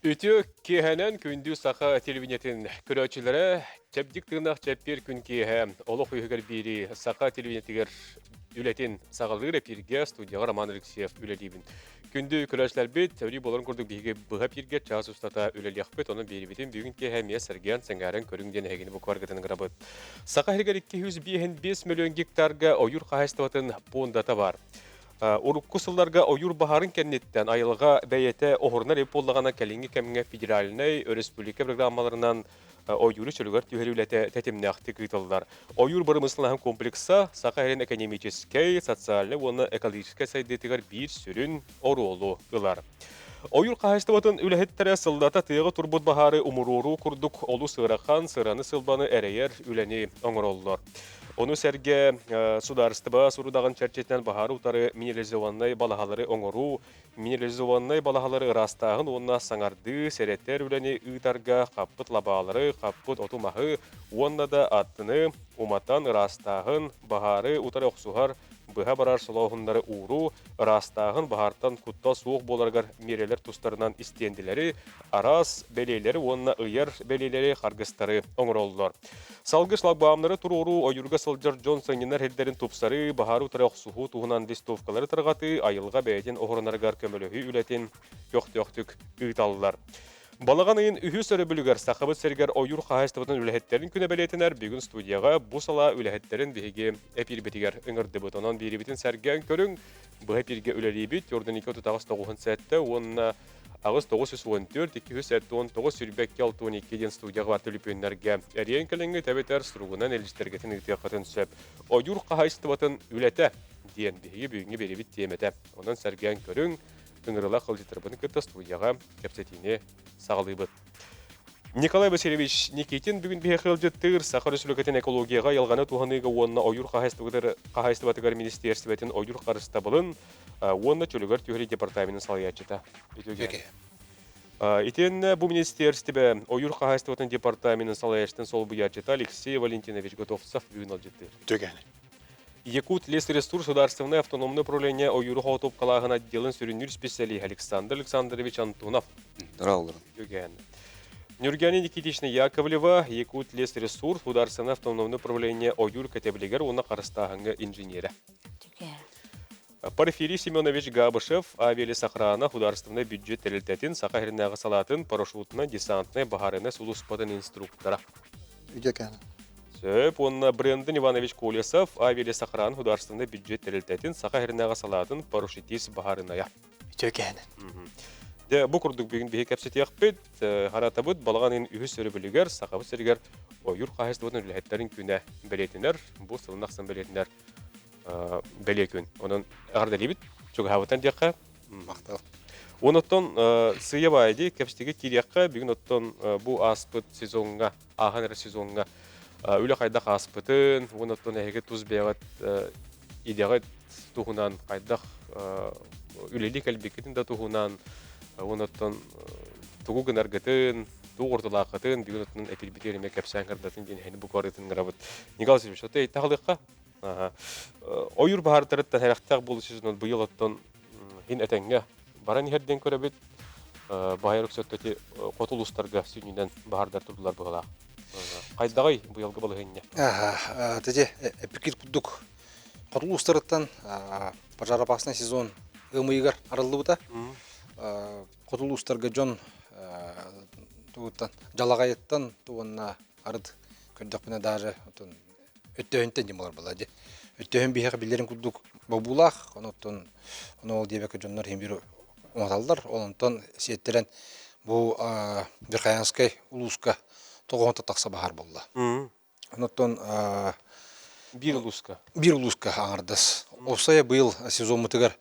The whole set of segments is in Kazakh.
Үтө кеһенен күндү саха телевидениятын көрөчүлөрө чепдик тыынак чеппер күн кеһе олох үйгөр бири саха телевидениятыгер үлетин сагалыр эпирге студияга Роман Алексеев үлелибин. Күндү көрөчлөр бит өри болон курдук биге быга пирге час устата үлелехпет оны берибитин бүгүн кеһе ме сергеан сеңгәрен көрүңден хегени бу коргатын грабыт. Саха хергер 205 миллион гектарга оюр кахастатын пондата бар. Урукку сылларга ойур бахарын кеннеттен айылға бәйеті оғырна реполлағана кәлінгі кәміңе федеральный республика программаларынан ойуры чөлігер түйелілеті тәтімнәқті күйталылар. Ойур бұрымысылаған комплекса сақа әрін экономический, социальный, оны экологический сайдетігер бір сүрін оролу ылар. Ойур қағыстыватын үләхеттері сылдата тыйығы турбут бахары умуруру күрдік олу сығырақан сыраны сылбаны әрейер үләні оңыролылар. Onu serge sudarstыба сурудаган чарчетнен бахары утары минерализованный балахалары оңору, минерализованный балахалары ырастагын онна саңарды сереттер үләне ыйтарга каппыт лабалары, каппыт отумахы, онна да аттыны уматан ырастагын бахары утары оксугар быха барар солоғындары уру, ырастағын бахартан кутта суық боларгар мерелер тустарынан истенділері, арас белейлері, онна ыйыр белейлері қаргыстары оңыролылар. Салгы шлагбаамнары туруру ойырға сылжар Джонсонинер хелдерін тупсары, бахару тарық суғу туғынан листовкалары тарғаты, айылға бәйден оғырынарғар көмілігі үлетін көқтөқтік ұйталылар. Балаған айын үхі сөрі бүлігер сақыбыт сәргер ойыр қағыстыбытын үләхеттерін күні бәлетінер бүгін студияға бұл сала үләхеттерін бігі әпір бітігер үңірді бұтынан бері бітін сәрген көрің. Бұл әпірге үләлі біт, өрден 2-9 сәтті, онына ағыз 914-219 сүрбәкке 6-12-ден студияға бар төліпенлерге әрейін кәліңгі тәбетер сұруғынан әлістергетін үйтеқатын сөп. Ойыр қағыстыбытын үләті дейін бігі бүгінгі бері біт теметі. Онан сәрген көрің. Үңіріла қылжеттірбіні күтті студияға кәпсетіне сағылыбыт. Николай Васильевич Никитин бүгін бейе қылжеттір Саха Республикатын экологияға ялғаны туғаныға онына ойыр қағайстыбатығар министерстветін ойыр қарыста болын, онына чөлігер түйірі департаментін салаятчыта. Итен бұл министерстве ойыр қағайстыбатын департаментін салаятчытын сол бұятчыта Алексей Валентинович Готовцев бүгін алжеттір. Якут лесресурс государственное автономное управление ойуру хотоп калаган отделын сөрүнүр специалист Александр Александрович Антонов. Здравствуйте. Нюргяне Никитична Яковлева, Якут лесресурс государственное автономное управление ойур катеблигер уна карыстагынга инженера. Порфирий Семенович Габышев, авиалесохрана государственный бюджет терилтетин сакахирнага салатын парашютна десантная бахарына сулуспатын инструктора. Онна Брендон Иванович Колесов, авиалесохран государственный бюджет терилтетин сакахирнага салатын парашютист бахарыная. Бу курдук бүгүн бии кепсетияк бит, харатабыт балганын үһү сөрү билигер, сакабы сөрүгер ойур кайыстыбытын үлэхеттерин күнэ белетинер, бу сылнаксан белетинер белекүн. Онун ардалибит, чуга хаватан дияққа. Мактал. Оноттон сыя байды кепстеге кирияққа бүгүн оттон бу аспыт сезонга, ахан сезонга үлэ кайдак аспытын, оноттон эге туз бегат идегат тухунан кайдак үлели калбекетин да тухунан оноттон тугу гынаргытын, тугурдулакытын, бүгүн оттон эпилбитериме кепсаңгардатын денени бу корытын грабыт. Николай Сергеевич, оте тагылыкка ойур бахартырыттан характак бул сезон быйыл оттон хин этеңге баран херден көрөбүт байырык сөттөти котулустарга сүйүнүнөн бахардар турдулар бугала. Кайдагай быйылгы балыгынне. Теже эпикир кудук котулустарыттан пожаропасный сезон ымыйгар арылыбыта. Котулустарга жон тугуттан жалагайыттан тугунна арыд көрдөкпүнө даже өттөһүнтен жималар болады. Өттөһүн бихе билерин кудук бабулах, оноттон ол дебеке жоннор хембир уматалдар, онтон сиеттерен бу Верхаянский улуска тогонта такса бахар болла. Оноттон Бир улуска аңардас. Осая быйыл сезон мутыгар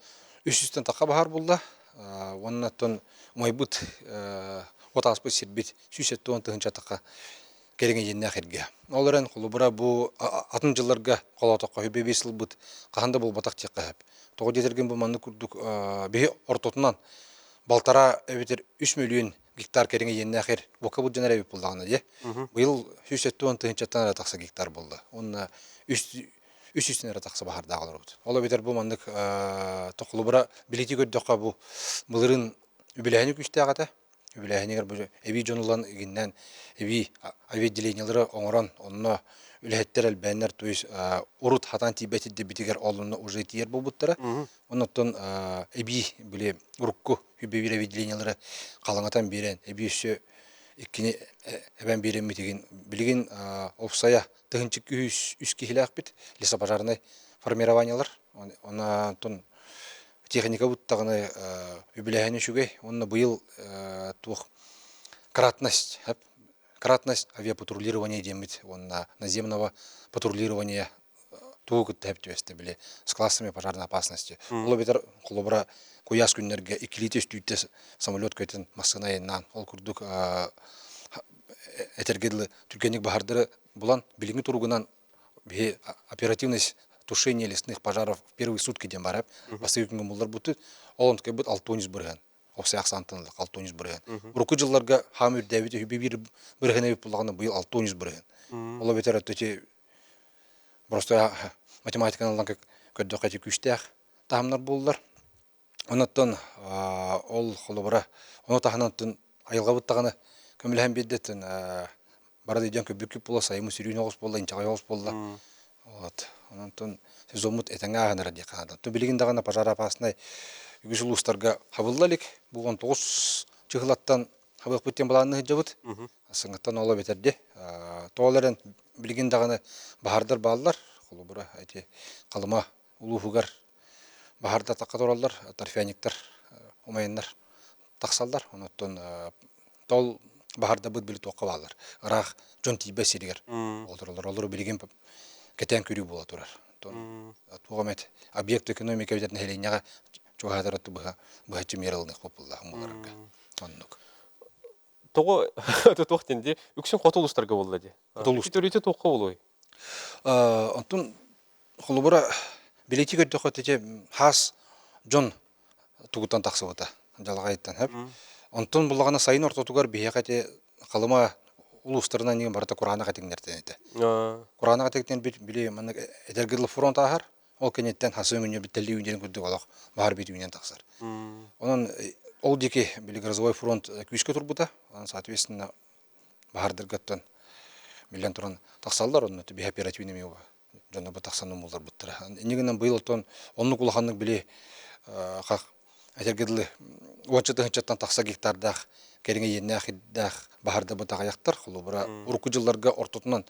300-тен такка бахар болла. Оннаттон майбыт отаспы сирбит 100-тен тыгынча такка кереңе енне херге. Оларан кулубура бу атын жылларга колотокко хөбебесил бут каханда бул батак чеккап. Того детерген бу манны курдук бе ортотунан балтара эбитер 3 миллион гектар кереңе енне хер бока бу жанара беп булдагына же. Быйыл 170 тыгынчаттан такса гектар болду. Онна 300 такса бахарда калырбыт. Ола бетер бу мандык токулубура билети көддөкка бу былырын үбеләһини күчтәгәтә. Үбіләһенегер бұл әбей жонылан гиннән әбей авиаделениялары оңыран, онына үләһеттер әлбәннәр, то есть урут хатан тибетидде битигер олынна уже тиер болбуттара. Оннан әбей біле урукку үбебир авиаделениялары қалаңатан берен, әбей өсі иккини әбән берен митеген білген опсая тыгынчык үс кихиләк бит лесопожарный формированиялар. Оннан техника буттагыны үбіләһені шүгей, онна быйыл тух кратность авиапатрулирования демит, онна наземного патрулирования тугут тәптүесте биле с классами пожарной опасности. Ол бетер кулыбра куяс күннәргә икилите стүйтте самолет көтен Москвадан ол курдук этергедле Түркенник бахардыры булан билинги тургунан бе оперативность тушение лесных пожаров в первые сутки дем барап, бастыгы муллар бутты, он ткай бут 600 бирген. Окса аксантынлык 600 бирген. Урку жылларга хамир Давид бир биргене булганы быйыл 600 бирген. Ола бетер өтөче просто математиканы ланка көддө кайтып күчтәк тамнар булдылар. Оннан ол холобра, оны таханаттын айылга буттаганы көмөлһәм беддеттен барды ден көбүк була саймы сүрүн огыс болла, инчагай огыс болла. Вот. Онтон сезомут этеңа гана ради канада. То билигин дагана пожар опасный үгүзүл устарга хабыллалик. Бу 19 чыгылаттан хабык бүттен баланы жабыт. Сыңыттан ола бетерде. Тооларын билигин дагана бахардар баллар. Холубура айти калыма улуфугар бахарда такатораллар, торфяниктер, умайыннар таксалдар. Онтон тол бахарда бут били тоққа баллар. Ырах жон тибе сиригер. Олар билигин кетен көрүү бола турар. Тугамет объект экономика бедерне хеленяга чугадыраты быга чемерылны хопулла муларга. Оннук. Того тохтенде үксүн котулуштарга болду ди. Төрөтө токко болой. Онтун холубура билети көрдө хотече хас жон тугутан таксыбыта. Жалгайттан хеп. Онтун булгана сайын ортотугар биякате калыма улустарынан нең барда Курана катеңдерден эте. Курана катеңден биле мен этергел фронт ахар, ол кенеттен хасы менен бителли үнден күдүк алак, бар бит үнден таксар. Онан ол дике биле грозовой фронт күчкө турбута, соответственно баардыргаттан миллион туран таксалдар, онны би оперативный мева. Жана бу таксану мулдар буттара. Негенен быйыл тон онны кулаханнык биле как этергел очотын такса гектардах кереңе енне ахиддах бахарда бутага яктар холубра урку жылларга ортотунан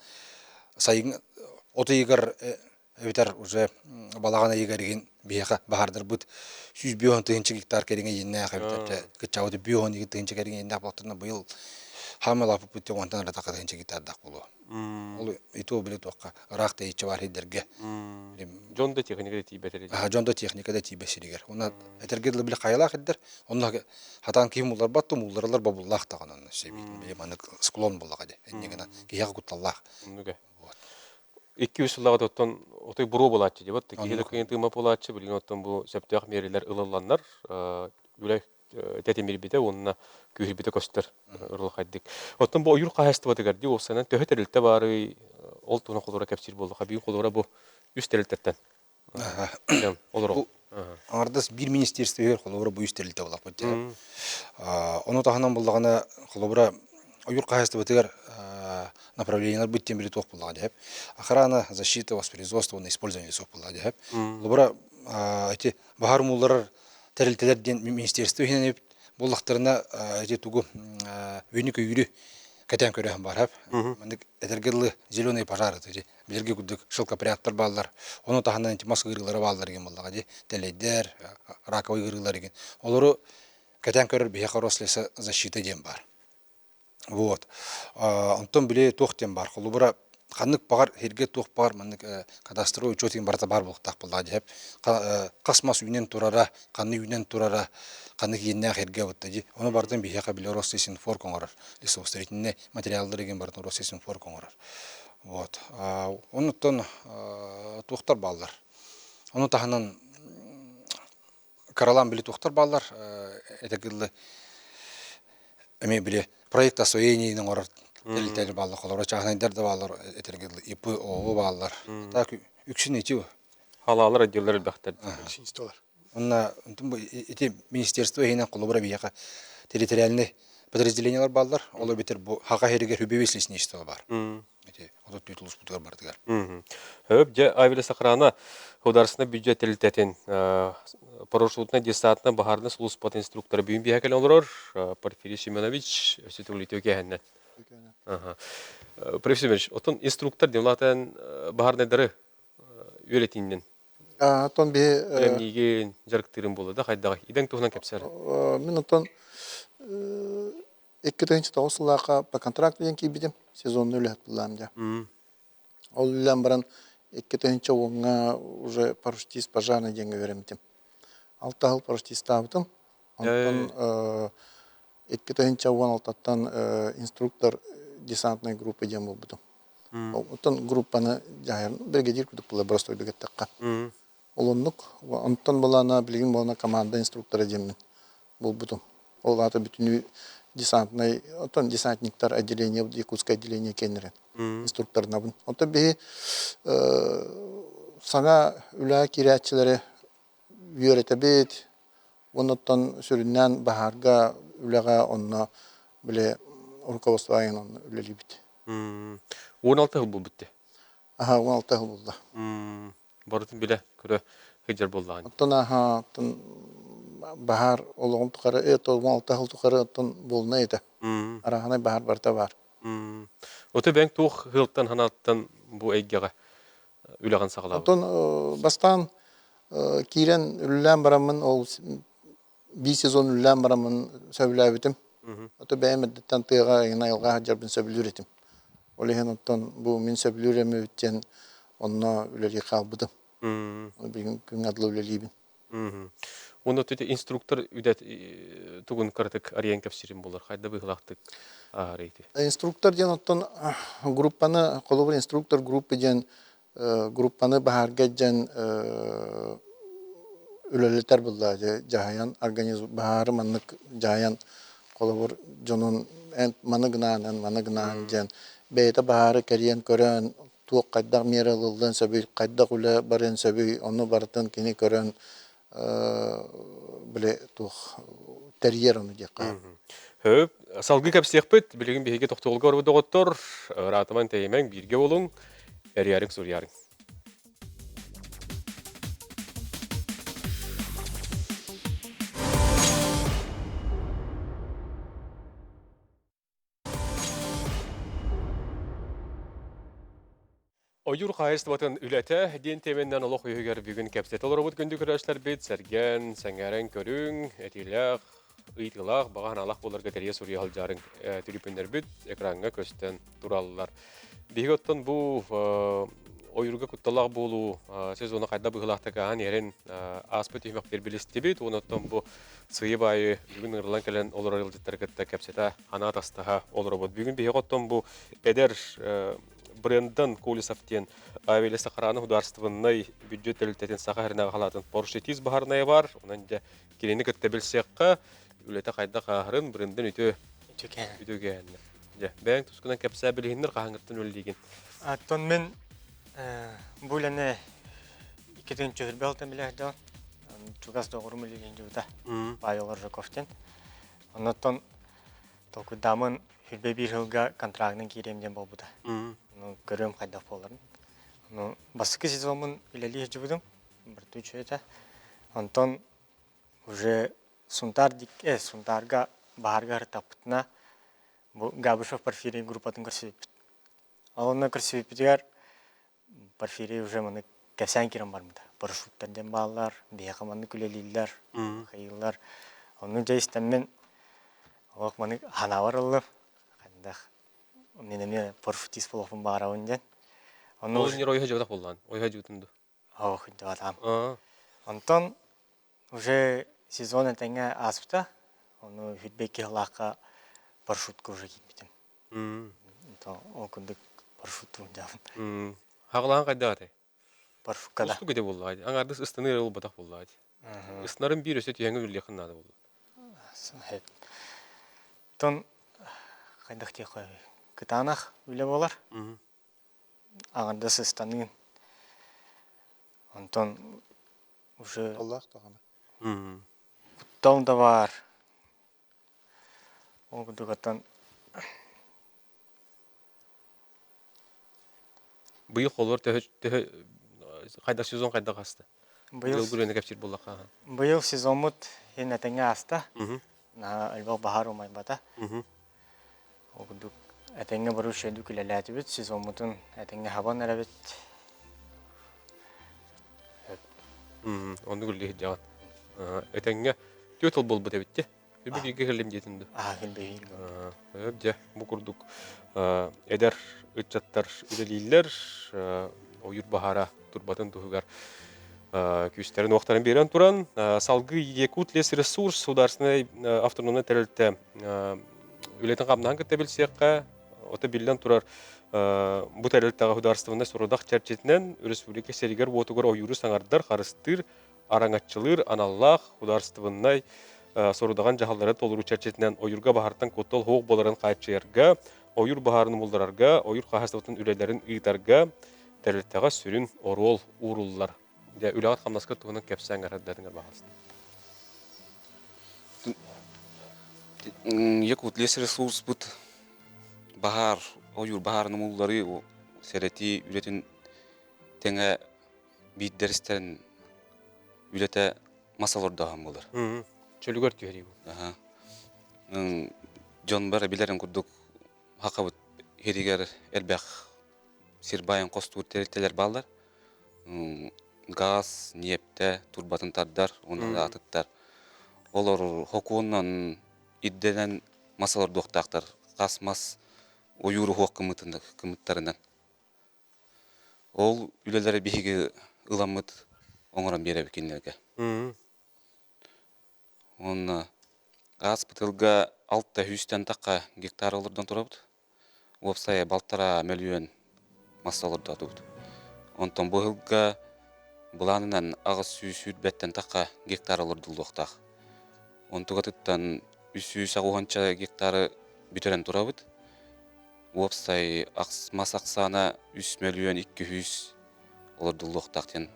сайын отыйгар эвитер уже балагана егерген бияка бахардар бут 100 бион тыгынчы гектар кереңе енне ахиддах кычауды бион тыгынчы кереңе енне аплаттырна быйыл хамала пупутте онтан ратака тыгынчы гектардах болу. Ол ито билет тоққа рахта ичи бар хидерге. Жонда техникада тибетерди. Жонда техникада тибесиригер. Она этергедле биле кайла хидер. Онда хатан ким улар батту мулларлар бабуллах тагынан себит. Биле маны склон буллага де. Эннегена кияга кутталлах. Нүге. 200 жыллага тоттон отой буруу болатчы деп атты. Киде көйөн тыма болатчы билген оттон бу септак мерилер ылылланнар. Үлек тетемир бите онна күһүр бите көстөр ырыл хайдык. Оттон бу оюр кахасты батыгарди осанан төһөтөрүлтө бары ол туна колора кепсир болду. Хабин колора бу үстөрүлтөттөн. Олор. Ардас бир министерство ер колора бу үстөрүлтө болак бут. Ону таханан буллагана колора оюр кахасты батыгар направлениялар бүттен бир ток булган деп. Охрана, защита, воспроизводство, использование лесов булган деп. Колора эти бахар муллар терилтелерден министерство хинеп буллактарына эти тугу өнүк үйрү кетен көрөм бар хап. Мен этергелы зеленый пожар эти билерге күдүк шылкапряттар баллар. Оны тахандан эти маска гырылары баллар ген буллага ди. Теледер, раковый гырылар ген. Олору кетен көрөр бия корослеса защита дем бар. Вот. Антон биле тохтен бар. Холубра ханнык багар херге тох бар, мен кадастровый учетин барта бар булактак булда деп. Касмас үйнен турара, канны үйнен турара, канны кийинне херге бутта ди. Оны бардын бияка биле Россельсинфор коңорор. Лесостроительный материалдар деген бардын Россельсинфор коңорор. Вот. Онуттан тохтар балдар. Оны таханан каралан биле тохтар балдар, этегиле эме биле проект освоениенин орор Телтер баллар, колора чагындар да баллар, этергеле ИП ООО баллар. Так үксүн эти Халалар отделлары бактар. Онна эти министерство хинен колора бияка территориальный подразделениялар балдар. Ола битер бу хака херигер хүбебеслесин иштел бар. Мм. Эти отот тутулус бутугар бардыгар. Хөп, же Авеле Сахрана хударсына бюджет телтетен парашютна десантна бахарна службат инструктор бүйін биякен олар Порфирий Семенович өсетулитеу кәһәннән. Порфирий Семенович, отын инструктор демлатан бахарнадары үйретиннен. Тон би Әлемниге жарықтырын болды да қайдағы. Иден туғынан кәпсәрі. мен тон 2-9 сыллака по контракт ден кибидим. Сезонны үләт булам да. Ол үлән баран 2-нче оңга уже парашютист пожарный денге беремдим. 6 ел парашютист табытым. Онтон 2-нче оң алтаттан инструктор десантной группы дем булдым. Онтон группаны жайын бригадир күтүп була бростой бегеттакка. Олоннук, онтон болана билгин болана команда инструктора демин булбутум. Ол аты бүтүн десантный, онтон десантниктар отделение, Якутское отделение кенерен. Инструктор набын. Онтон би саңа үлә кирәтчиләре үйрәтәбет. Онтон сүрүннән бахарга үләгә онна биле руководство айын үләлибит. 16 жыл бұл бітті. 16 ел булды. Барытын біле көрі хыджар болдаған. Оттон bahar olağım tukarı olma 6 yıl tukarı ottun bolna ete. Arahana bahar barta var. Otu ben tuğ hılttan hanattan bu eggege üleğen sağlağı. Otton bastan kiren üllen baramın ol bir sezon üllen baramın söylüyorum. Otu beğenmedikten tığga yine yılga hacarbın söylüyorum. Olehen otton bu min söylüyorum ütken onna üleli kalbıdım. Bugün gün adlı üleliyim. Onu tüte instruktör üdet tugun kartık arayan kapsirим болар. Hayda bıhlaktık ağrıydı. Instruktör diyen otton gruppanı kolubur instruktör grupu diyen gruppanı baharga diyen üleliter bulladı. Jahayan organizm baharı manlık jahayan kolubur jonun manıgnan diyen beyte baharı kariyen kören tuğ kaydak miyeralıldan sabi kaydak ule baren sabi onu baratan kini kören bile tuh teryer onu diye kal. Höp, salgı kapsiyakpıt, bilgin bihege toxtuğulga orbu doğuttur, rataman teyemen birge olun, eriyarın soruyarın. Oyur qayıst batın ülete, din temenden oluq uyugar bugün kapsiyat olur obut gündü körəşlər bit, sərgən, səngərən körün, etiləq, ıytılaq, bağan alaq bolarga teriye soruya halcarın tribünlər bit, ekranға köstən durallar. Bihigottan bu oyurga kuttalaq bolu sezonu qayda bıhılaqtaqağın yerin aspı tühmək bir bilisti bit, onottan bu sıyı bayı bugün ırılan kelen olur ayılcıttargıtta kapsiyata ana tastaha olur obut. Bugün bihigottan bu eder Брендан Колесовтен Авеле Сахараны хударствыннай бюджет тәлітетін сақарына қалатын поршетиз бағарнайы бар. Онан да келені кітті білсеққа үлеті қайда қағырын Брендан үтөгәні. Бәң тұскынан кәпсә білігіндер қағыңырттың өлдеген. Аттон мен бұл әне 2-тен чөйірбе алтын білерді. Чугас доғырым өлеген жүуді байылар Жаковтен. Онаттон толку дамын хүрбе бір жылға контрактын керемден бол бұда. Көрөм қайдақ боларын. Басықы сезонын үлелі жүбідім. Бір түчі еті. Онтон уже сунтарға бағарға ғыртапытына Габышев Порфирий группатын көрсебеппіт. Алына көрсебеппітігер Порфирий уже мұны кәсән керім бармыда. Парашюттардан бағалар, бейқаманы күлелейлер, қайылар. Оның жайыстанмен олық мұны ханавар ұлы. Қайдақ менеме парашютист болуын бағарауын ден. Ол нер ойға жаудақ болған, ойға жаутынды. Ойға жаудам. Онтон уже сезон әтәңе аспыта, оны хүтбекі ғылаққа парашютка уже кетмейтін. Ол күндік парашюттың жауын. Хағылаған қайда ғатай? Парашюткада. Ұсты көде болды ғайды. Аңардыз ұстаны әрі батақ болды ғайды. Ұстынарын бір өсет үйәңі өлі қыннады болды. Тон қайдақ те қой. Кытанақ үлі болар. Аңардыз ұстаның. Онтон уже... Allah tağına. Құттауында бар. Ол күдігіттен Быйыл холор кайда сезон кайда касты. быйыл Быйыл бүрөне кепсир буллака. быйыл сезонмут ен әтеңе аста. Мгм. Әлбәқ бахар умай бата. Мгм. Ол күдік әтеңе бару шәді күләләті бит. Сезонмутын әтеңе хабан әрәбет. Онды гүлле жагат. Этеңге төтөл болбут эбитте. Бир бирге келем жетинди. Келбейін. Же бу курдук эдер ытчаттар үлелилер ойур бахара турбатын тугар күстерин оқтарын берен туран салгы Якут лес ресурс государственный автономный терилте үлетин кабнан кетте билсекка ота билден турар бу терилтега государственный сурудак чарчетинен республика серигер вотугар ойуру саңардар харыстыр араңатчылыр аналлах государственный сорудаган жахаллары толуру чарчетинен ойурга бахартан коттол хоог боларын кайчыярга ойур бахарын мулдарарга ойур кахастыбытын үлелерин ыйтарга терилтега сүрүн орол уруллар де үлегат камнаска тугунан кепсәң гараддатын бахасын. Якут лес ресурс бут bahar oyur bahar numulları sereti üretin tenge bir derslerin ülete masalar daha mı olur? Çölügör tüyeri bu. Aha. John bara bilerin kurduk hakabut heriger elbek sirbayan kostur teriteler bağlar. Gaz, niyepte, turbatın tardar, onu da atıttar. Olur hokundan iddenen masalar doktaktar. Gaz mas oyuru hoq kımıtlarından. Ol ülelere bihigi ılamıt oңыран бере бекенлерге. Оны газ бытылга 600 таққа гектар олардан тұрабыд. Опсая балтара миллион массаларда тұрабыд. Онтан бұғылға бұланынан ағыз сүйсүйд бәттен таққа гектар оларды ұлдықтақ. Онтыға тұттан 300 гектары бүтерен тұрабыд. Опсай мас ақсана 3 миллион 200 оларды ұлдықтақтен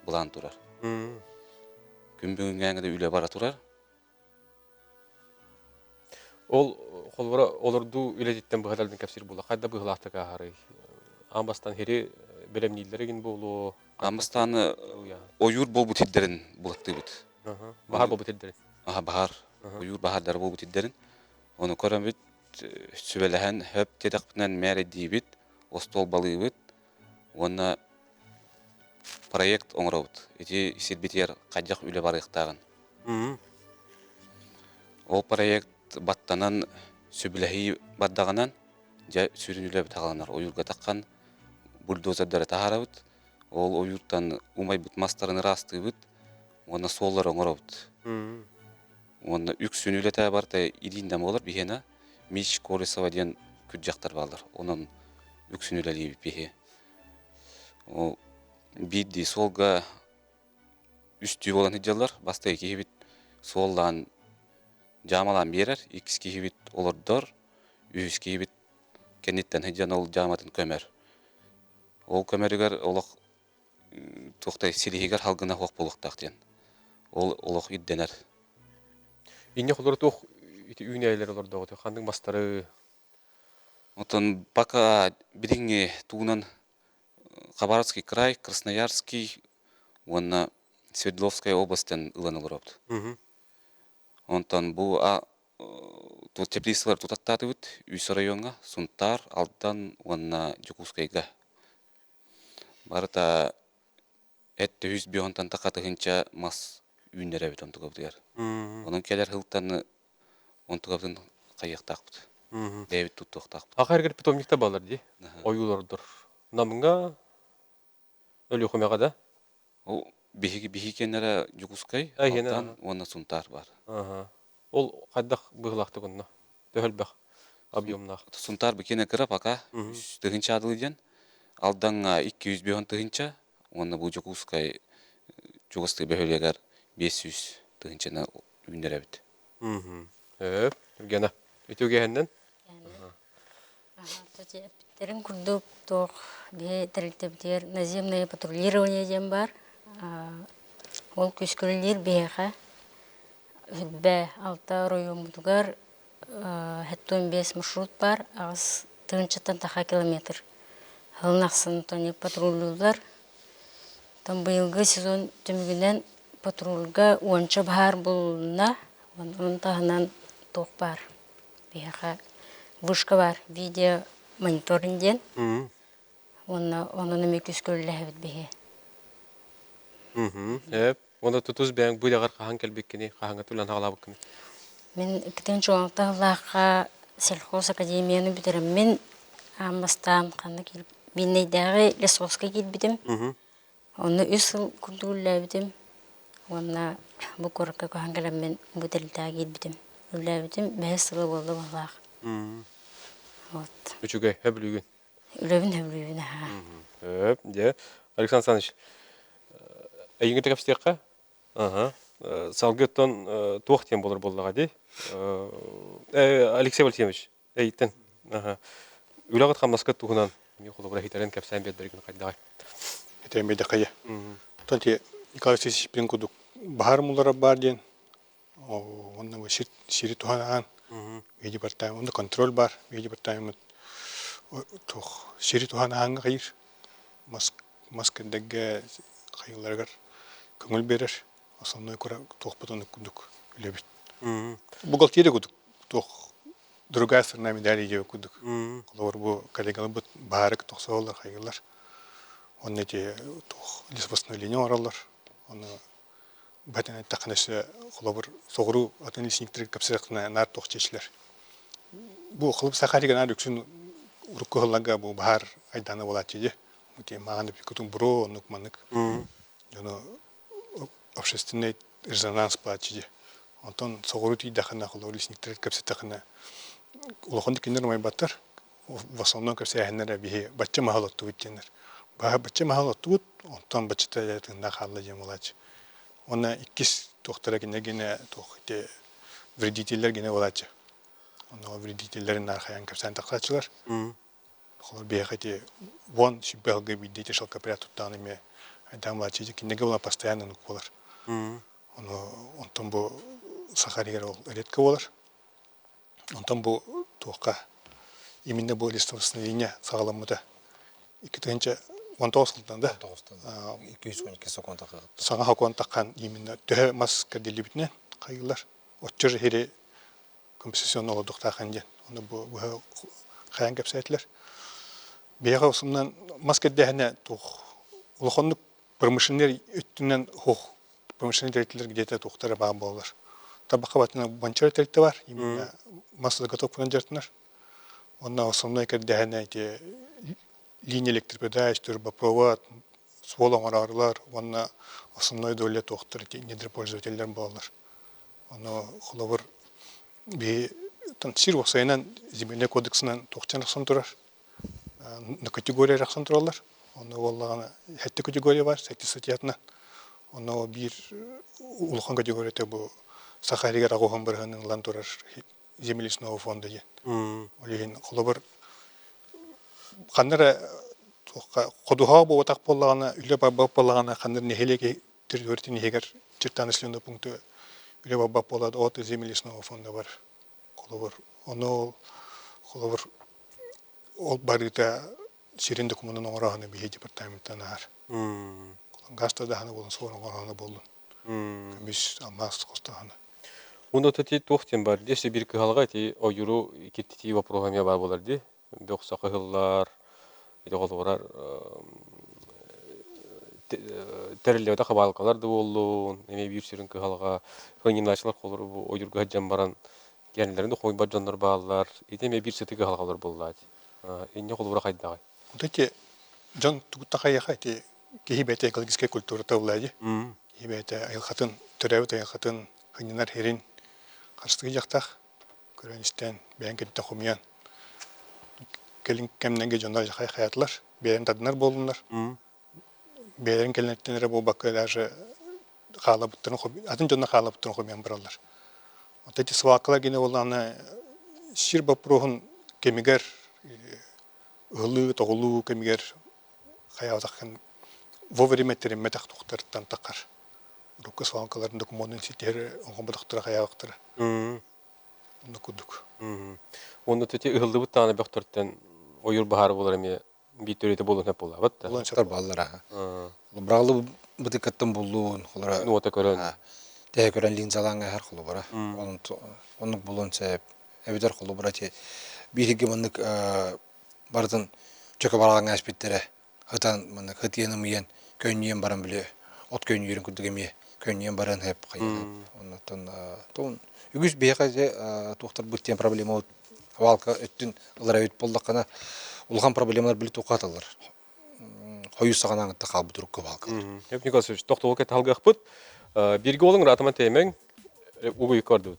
бұлан тұрар. Күн бүгінгі үле бара тұрар. Ол холбора олорду үлетиттен быһалардын кепсир була. Кайда быһалактыга хары. Амбастан хери белемнилерин болу. Амбастаны ойур болбут иддерин булаттыбыт. Бахар болбут иддерин. Бахар. Ойур бахардар болбут иддерин. Оны көрөмбүт сүбелеген хөп тедакпынан мәре дибит, остол балыбыт. Оны проект оңробут. Эти сирбитер кадjak үле барыктагын. Ол проект баттанан сүбіләхи баддағанан жа сүрінілі тағаланар. Ойырға таққан бульдозердері тағара бұд. Ол ойырттан умай бұд мастарын расты бұд. Оны соллары оңыра бұд. Оны үк сүнілі тәі барда идейінден болар бігені Миш Корисова ден күт жақтар балар. Оның үк сүнілі лейбі бігі. Бидді солға үсті болан хиджалар. Баста еке бит солдан Жамалан берер, икиски хибит олордор, үйіски хибит кенеттен хиджан ол жаматын көмер. Ол көмерігер олық тоқтай силихигер халгына хоқ болуқтақтен. Ол олық идденер. Инне холор тоқ үйнәйлер олорда оты. Хандың бастары. Отын бака біріңе туынан Хабаровский край, Красноярский, онна Свердловская областен ылан олоробды. Онтан бұл теплицалар тұтаттады бұд, Үйсі районға, Сунтар, Алдан, онна Жукускайға. Барыта әтті 100 онтан тақатығынша мас үйіндер әбет онтыға бұдығар. Оның кәлер ғылттаны онтыға бұдың қайықтақ бұд. Дәйбет тұттықтақ бұд. Ақайыргер питомникта балар де, ойулардыр. Намыңға өлі қомеға да? Бихи кеннері Жукускай, Алдан, онна Сунтар бар. Ол қайдақ бұғылақты күнна? Төхілбәқ объемнақ. Сунтар бікені кіріп ақа, 300 адылы ден. Алданға 200 тығынша, онна бұл Жукускай Жукускай бөхілегер 500 тығыншаны үйіндер әбіт. Үргені, өтеуге әннен? Терін күрдік тоқ бе тірілтіптер наземное патрулирование ден бар. Ол күскілілер бейға. Бә алта район бұтығар 5 маршрут бар, ағыз тығынчаттан тақа километр. Хылнақсын тоне патрулюлар. Там быйылғы сезон түмігінен патрульга уанча бар болуына, onun тағынан тоқ бар. Бияға вышка бар, видео мониторингден. Onun emeküs köllәһебет бихе. Оны тутуз бәң буйдагар хаһан келбеккени, хаһанга тулан хагалабыккени. Мен 2-нче аңталлаһка сельхоз академияны битерем. Мен амастан каны килеп, Биннейдәге лесовска китбидем. Оны 3 ел күндүлләбидем. Онна бу коракка хаһангелем мен бу телдәге китбидем. Үләбидем, 5 ел булды балах. Вот. Үчүгө хөблүгүн. Үләбин. Де. Александр Александрович, әйіңі тәкәпстеққа? Салгеттон туақтен болыр болдыға дей. Алексей Валентинович, әйттен. Үлағат қамнаскат туғынан, мен қолы бұра хитарен кәпсән бет бірген қайдағай. Хитарен бейді қайы. Тонте, Николай Алексеевич білін күдік бағар мұлара бар ден. Онда шири туғанаған. Вейді бартайым, онда контроль бар. Вейді бартайым, шири туғанағанға қайыр. Маскадагга қайыларғар көңіл берер. Основной кора тоқпатаны күдік үлебет. Бухгалтерия күдік. Тоқ другая сторона медали жеу күдік. Қолауыр бұл коллегалы бұд барық тоқса олар қайылар. Оны әте тоқ лесбасына линия оралар. Оны бәтін әттақынасы қолауыр соғыру атын лесниктері кәпсіріқтіна нар тоқ чешілер. Бұл қылып сақарыға нар үксін ұрыққы ғылаға бұл бағар айданы болады жеде. Мути маған деп күтің бұру, нұқманық. Жоны общественный резонанс платчиде. Онтон соғыру тейдақына қолау лесниктері кәпсеттақына улахонды кендер май баттар. В основном кәпсе әхінлері бейі бачча мағал отты өттенер. Баға бачча мағал отты өт, онтон баччата жәтіңді қалды жем оладжы. Оны 2 тоқтара гене тоқты вредителер гене оладжы. Оны вредителерін арқаян кәпсән тақсатшылар. Холор бехати вон шибелга бидите шалка пряту танами айдам лачиди кинеге була постоянно нуколар. Он там бу сахарирол редко болар. Он там бу тока именно бу листовсна линия сагаламыда. Икетенче 19-тан да. 212 сокон такы. Сага хакон таккан именно тө маска делибитне кайылар. Отчыр хире компенсационный олдуктахан ден. Оны бу хаян кепсайтлар. Бега усумнан маскаддахна тух улхоннук промышленер үттүнөн хух промышленер территориялар где-то тухтары баг болар. Табакка батына банчар территория бар, именно масса готовканын жартынар. Онна основной каддахна эти линия электропередач, трубопровод, сволоңарарлар, онна основной доля тухтары недропользовательдер болар. Оны холовор бе тансир васайнан земельный кодексынан тухчанаксан турар. На категория рахсан туралар. Оны оллагана хәтте категория бар, сәтті сатиятынан. Оны бир улхан категорияте бу Сахаригар агохан барганын лан турар землячного фонда ден. Олеген холобыр қандыр қодуға бу отақ боллагана, үле баббап боллагана қандыр нехелеге территория нехегер чертанышлында пункты үле баббап болады от землячного фонда бар. Холобыр оны холобыр ол барыта сирен документын оңырағаны бейе департаменттен ағар. Гаста да ханы болын соғырын оңырағаны болын. Көмес алмас қостағаны. Онда тәте тоқтен бар. Десе бір кығалға ойыру кетті программия бар болар де. Доқса қығылар, қолығырар тәрілеуді қабалқалар да болуын. Еме бір сүрін кығалға ғынымдашылар қолыр ойырға ғаджан баран. Кәнілерінде қой бар жандар бағалар. Еме бір сүті кығалғалар болады. Энне қолыбыра қайдағай. Оте жан тугуттақаяқа кехибәте экологическая культура тавлады. Кехибәте айылқатын, түрәуіт айылқатын, хынинар херин қарыстығы жақтақ. Көріністен бәйін кәдді құмиян. Кәлін кәміненге жандар жақай қаятлар. Бәйін тадынар болынлар. Бәйін кәлінеттенері бұл бақы даже қала бұттырын құмиян, атын жанна қала бұттырын құмиян бұралар. Оте свақылар гене оланы шир бапырығын кемігер ылы тоғылу кемигер қаяудаққан вовремя теремметақ тұқтарыттан тақар. Рукка свалкаларын документын сетері оңғым бұдықтыра қаяуқтыры. онны кудук. Онда төте ыгылды бут таны бөхтөрттен ойур бахар болар эме битөрете болун хеп була бат. Олар баллар. Брагылы бытыкаттан булуун, олар Ну ота көрөн. тээ көрөн линзалаңа һәр холу бара. Онук булун сәп, эбидер холу бара те бириге мынык бардын чөкө бараган аспиттере. Хатан мынык хатыяны мыян көнниен баран биле, от көнниерин күдүг эме, көнниен баран хеп кайы. Оннан тон үгүс бияка токтор буттен проблема валка өттүн ылара өт болдакана улган проблемалар биле токаталар. Хойу саганан та калбы турукка валка. Хеп Николаевич, токтол кет халгах бут. Бирге олың ратыман теймең угуй көрдүт.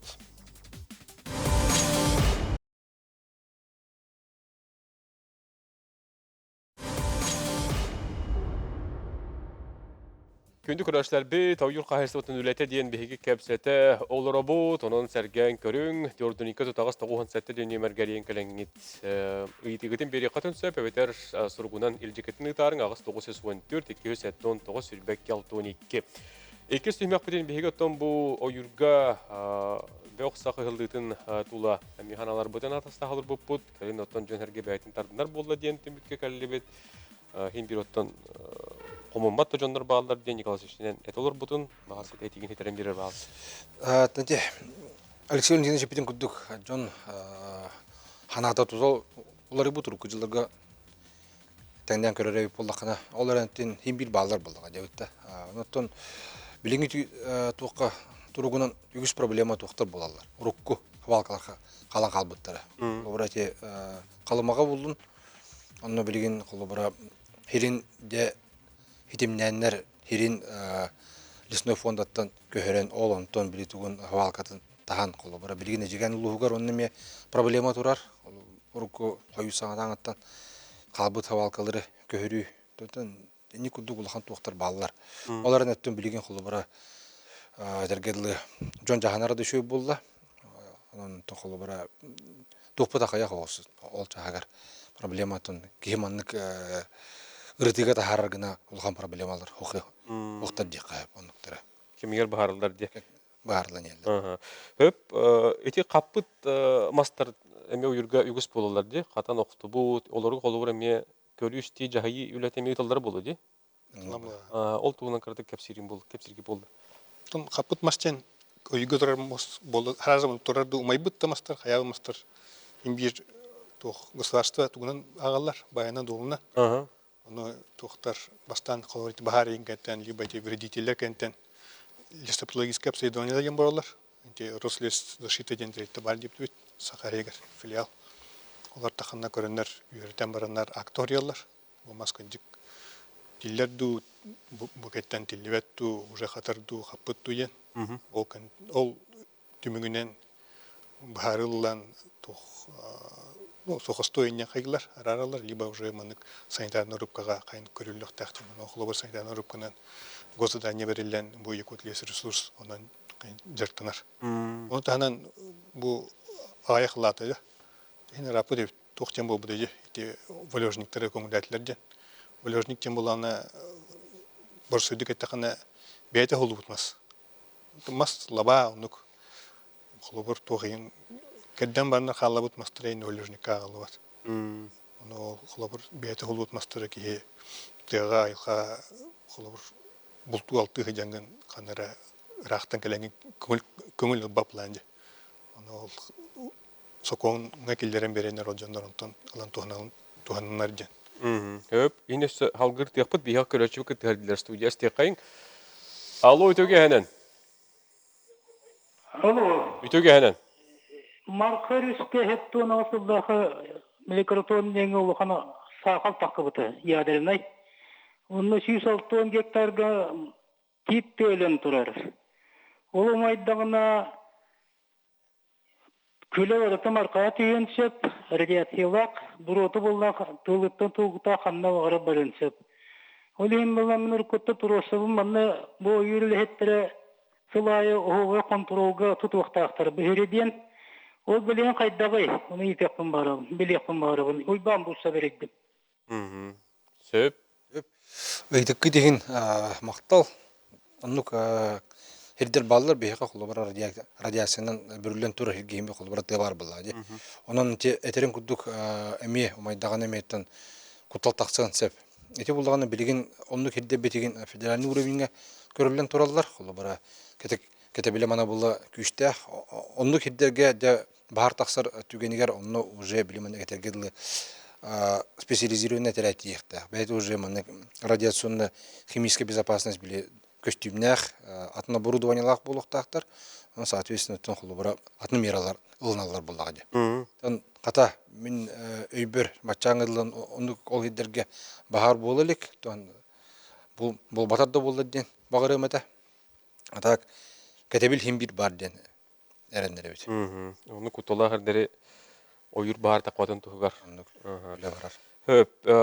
Күндү көрәшләр бит, ойур каһарсыбытын үләтә диен биһиге кәпсәтә олора бут, онон сәргән көрүң, 4-2 тутагыз 97 дөнья мәргәриен кәләңит. Ыйтыгытын бери катын сөп, әбетер сургунан илҗекетин ытарын агыс 914 279 сүрбәк 612. Эки сөймәк бүтән биһиге тон бу ойурга бөк сакы хылдытын тула механалар бүтән атаста халыр буппут, кәлен оттан жөнәргә бәйтин тардынар булды диен төмүткә кәллебет. Хин бир оттан комумат та жондар баалар ден Николаевичтен этолор бутун багасы этигин хитерен бирер баалс. Тенте Алексей Валентинович питен кудук жон ханата тузол улары бутур кыжыларга тәңдән көрөрөй болдакана олар антен хим бир баалар булдыга дебитте. Оттон билинги туакка туругунан үгүс проблема туактар болалар. Урукку хвалкаларга калан калбыттары. Обрате калымага булдун. Онно билген колобара хирин де хитимнәннәр хирин лесной фондаттан көһөрен олонтон билетугун хавалкатын тахан колобара билген жеген лугар оннеме проблема турар. Урукку хою саңатаңаттан калбыт хавалкалары көһөрү тотан эни кудук улахан туактар баллар. Оларын өттөн билген колобара дергедле жон жаханары да шөй болла. Онон то колобара топпата кая хос ол чагар проблематын кеманнык ыртыга тахаргына улган проблемалар хохы охтар дикап онуктара Кемигер бахарлар ди. баарлан эле. Хөп эти каппыт мастер эме уйурга үгүс болалар ди. Катан октубу олору колобур эме көрүшти жахайы үлөтеме италдар болду ди. Ол тугунан кырды кепсирин бол, кепсирги болду. Тон капыт мастен ойга турар болду. Харазам турарды умайбыт та мастер, хаял мастер. Имбир тох государство тугунан агаллар баяна долуна. Оно тохтар бастан колорит бахар ингеттен либо эти вредители кентен лесопатологическое обследование деген болалар. Эти Рослес защита ден бар деп бит Сахарегер филиал. Олар таханна көрөннөр үйрөтен бараннар акториялар. Булмаскандык диллер ду букеттен тилбетту уже хатарду хаппытту ен. Ол түмүгүнен бахарыллан тох сохостойня кайглар араралар либо уже манык санитарный рубкага кайын көрүлүк тактым охлобор санитарный рубканан госзадание берилген бу якутлес ресурс онан жертанар. Онтанан бу аяклаты да. Ин рапы тохтем болбу деди эти валежниктер коммуникаторлар. Валежник тем булана борсудик этакана бейте холбутмас. Мас лаба онук холобор тохин кедден барна халабут мастерейн валежника албат. Оно холобор бейте холбут мастера ки тега айха холобор булту алты хыжанган канара рахтан келеңи көңүл бапланды. Оно сокон ngakillerin беренер олжоннор онтон алан туханнар ден. Хөп, инес халгыр тыппыт бия көрөчү кытардылар студияс текайын. Алло, үтөге ханан. Алло. Үтөге ханан. Маркариске хеттуна осылдахы микротон неңе улухана сакал такыбыты ядернай. Онны 160 гектарга тип төлөн турар. Ол майдагына күлө орта марка түйөнсөп, радиациялак, буроты боллак, тылыттан тугута ханна багырып барынсөп. Ол эми булам нуркотта туросубун манна бу үйрүлө хеттере сылайы ого контролга тутуктактар береден. Ол билен кайдагы, уну итеппин барабын, билекпин барабын. Ой бамбуса бередим. Сөп. Ыйтыккы деген мактал. Онук Хирдер баллар бейха холобара радиациядан бүрүлен тура хиргейме холобара тыбар булла ди. Онон те этерин кудук эми омайдаган эметтен кутал таксын сеп. Эти буллаганы билген оннук хирде бетеген федеральный уровеньге көрүлен тураллар холобара кете биле мана булла күчтә оннук хирдерге де баар таксыр түгенигер онну уже билемен этергедле специализированная терапия. Это уже радиационно-химическая безопасность были костюмнях, от оборудования лах булуктахтар, соответственно, тон холобара от номералар ылналар буллагы. Тон ката мен өйбөр бачаңыдлын ондук ол хидерге бахар болалык, тон бул батарда болды ден багырымата. Атак кетебил химбир бар ден эрендер бит. Оны кутола хердери ойур баар тақватын тугар. Барар.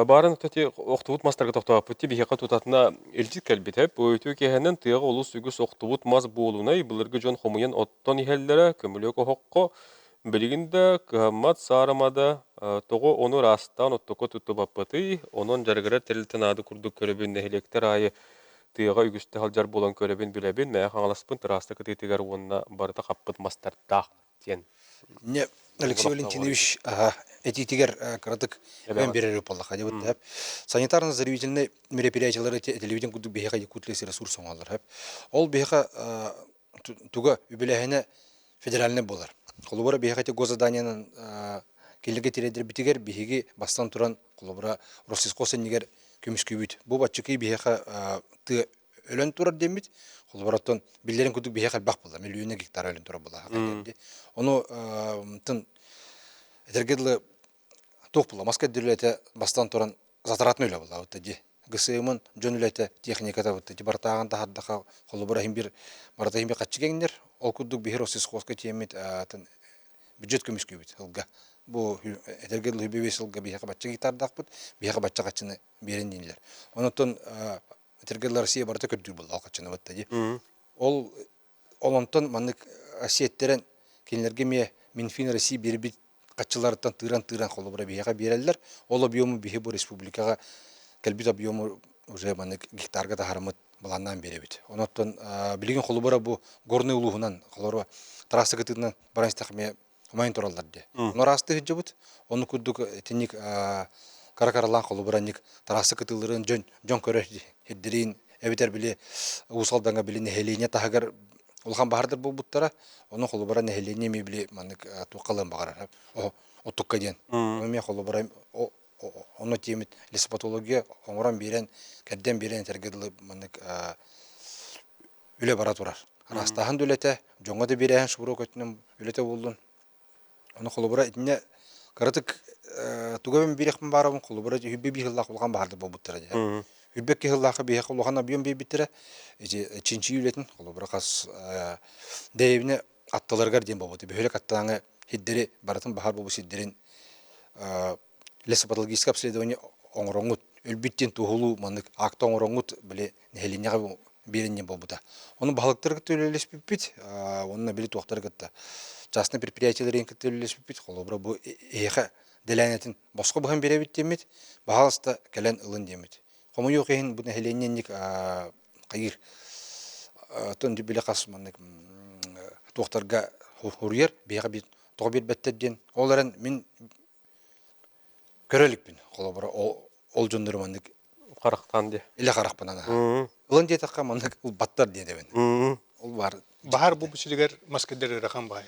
Барын төти оқтубут мастарға тоқтап пүтті бейхеқа тұтатына елжит кәлбет әп, өйті кәхінен тыяғы олыс үгіс оқтубут маз болуынай, бұлырғы жон хомуен оттон ихеллері көмілі көхоққо, білігінде көхаммат сарымада тоғы оны растан оттоқо тұтты баппаты, оның жарғырар тәрілтін ады күрдік көрібін нәхелектер айы тыяға үгісті халжар болан көрібін білебін, мәе қаңаласпын тұрасты кітетігер онына барыта қаппыт мастардақ тен. Не, Алексей Валентинович, эти тигер краток берер полла ходил вот санитарно-заревительные мероприятия телевидение куду беха кутлес ресурсом алар хап. Ол беха туга юбилейне федеральный болар. Колубара беха те госзаданиянын келге тередер битигер беги бастан туран колубара Россельхозен нигер көмүскүбүт. Бу бачыки беха ты өлөн турар демит. Колубараттан биллерин куду беха бак болар. Миллионы гектар өлөн турар болар. Оно тын этергедле топла маска дилете бастан туран затратны эле була вот ди. ГСМын жөнүлете техникада вот ди бартаган тахаддака холобурахим бир бартагим бир качыгендер ол кудук бихеросис хоска темит тын бюджет көмүскүбүт ылга. Бу этергедле бебесилга бияка бачыгы тардакпыт, бияка бача качыны берен дилер. Онотон этергедле Россия барта көдүр булды качыны вот ди. Ол олонтон манык асиеттерен кинлерге ме Минфин Россия бербит качылардан тыран холобура бияга берелдер. Ол объему бихи бу республикага келбит объему уже манык гектарга да харамыт баландан беребит. Онотон билген холобура бу горный улугунан холорва трасса кытынан баранстакме майын туралдар де. Оны расты хыжыбыт. Оны кудук тенник каракаралан холобураник трасса кытылырын жон көрөр хеддерин эбитер биле усалданга биле нехелине тагар улхан баһардыр бу буттара оны холобара нехелине ми биле манык тукалын багарар. Отукка ден. Мен холобара оны темит лесопатология оңран берен кәдден берен тергедле манык үле бара турар. Растахан дөлете жоңга да берен шубуро көтүнөн үлете болдун. Оны холобара итне каратык тугабын бирекмин барабын холобара хүббе бихиллах улхан баһардыр бу буттара. Хүббекке хиллахы бихе улхан объем бибитире. Чинчи үлетін, қолы бір қас дәйбіне атталарғар ден болуды. Бөхелек атталаңы хиддері баратын бағар болу сиддерін лесопатологический обследование оңырыңыт, өлбіттен туғылу, маңық акта оңырыңыт біле нәхелінеға берінен болуды. Оны бағалықтар күтті өлелес біппет, онына білі тоқтар күтті. Жасына предприятиялар ең күтті өлелес біппет, қолы бір бұл еқі дәләнетін босқа бұған бере бет демет, бағалыста кәлән ылын демет. Қомы yok ең бұл нәхеленненік қайыр тон биле касманнык тоқтарға хурьер бияга бит тоғы бет беттеден оларын мен көрөлүкпүн колобора ол жондурмандык Қарақтан де. эле каракпын ана ылын дете камандык ул баттар дедебен ол бар Бахар бу бисигер маскедер ракам бай.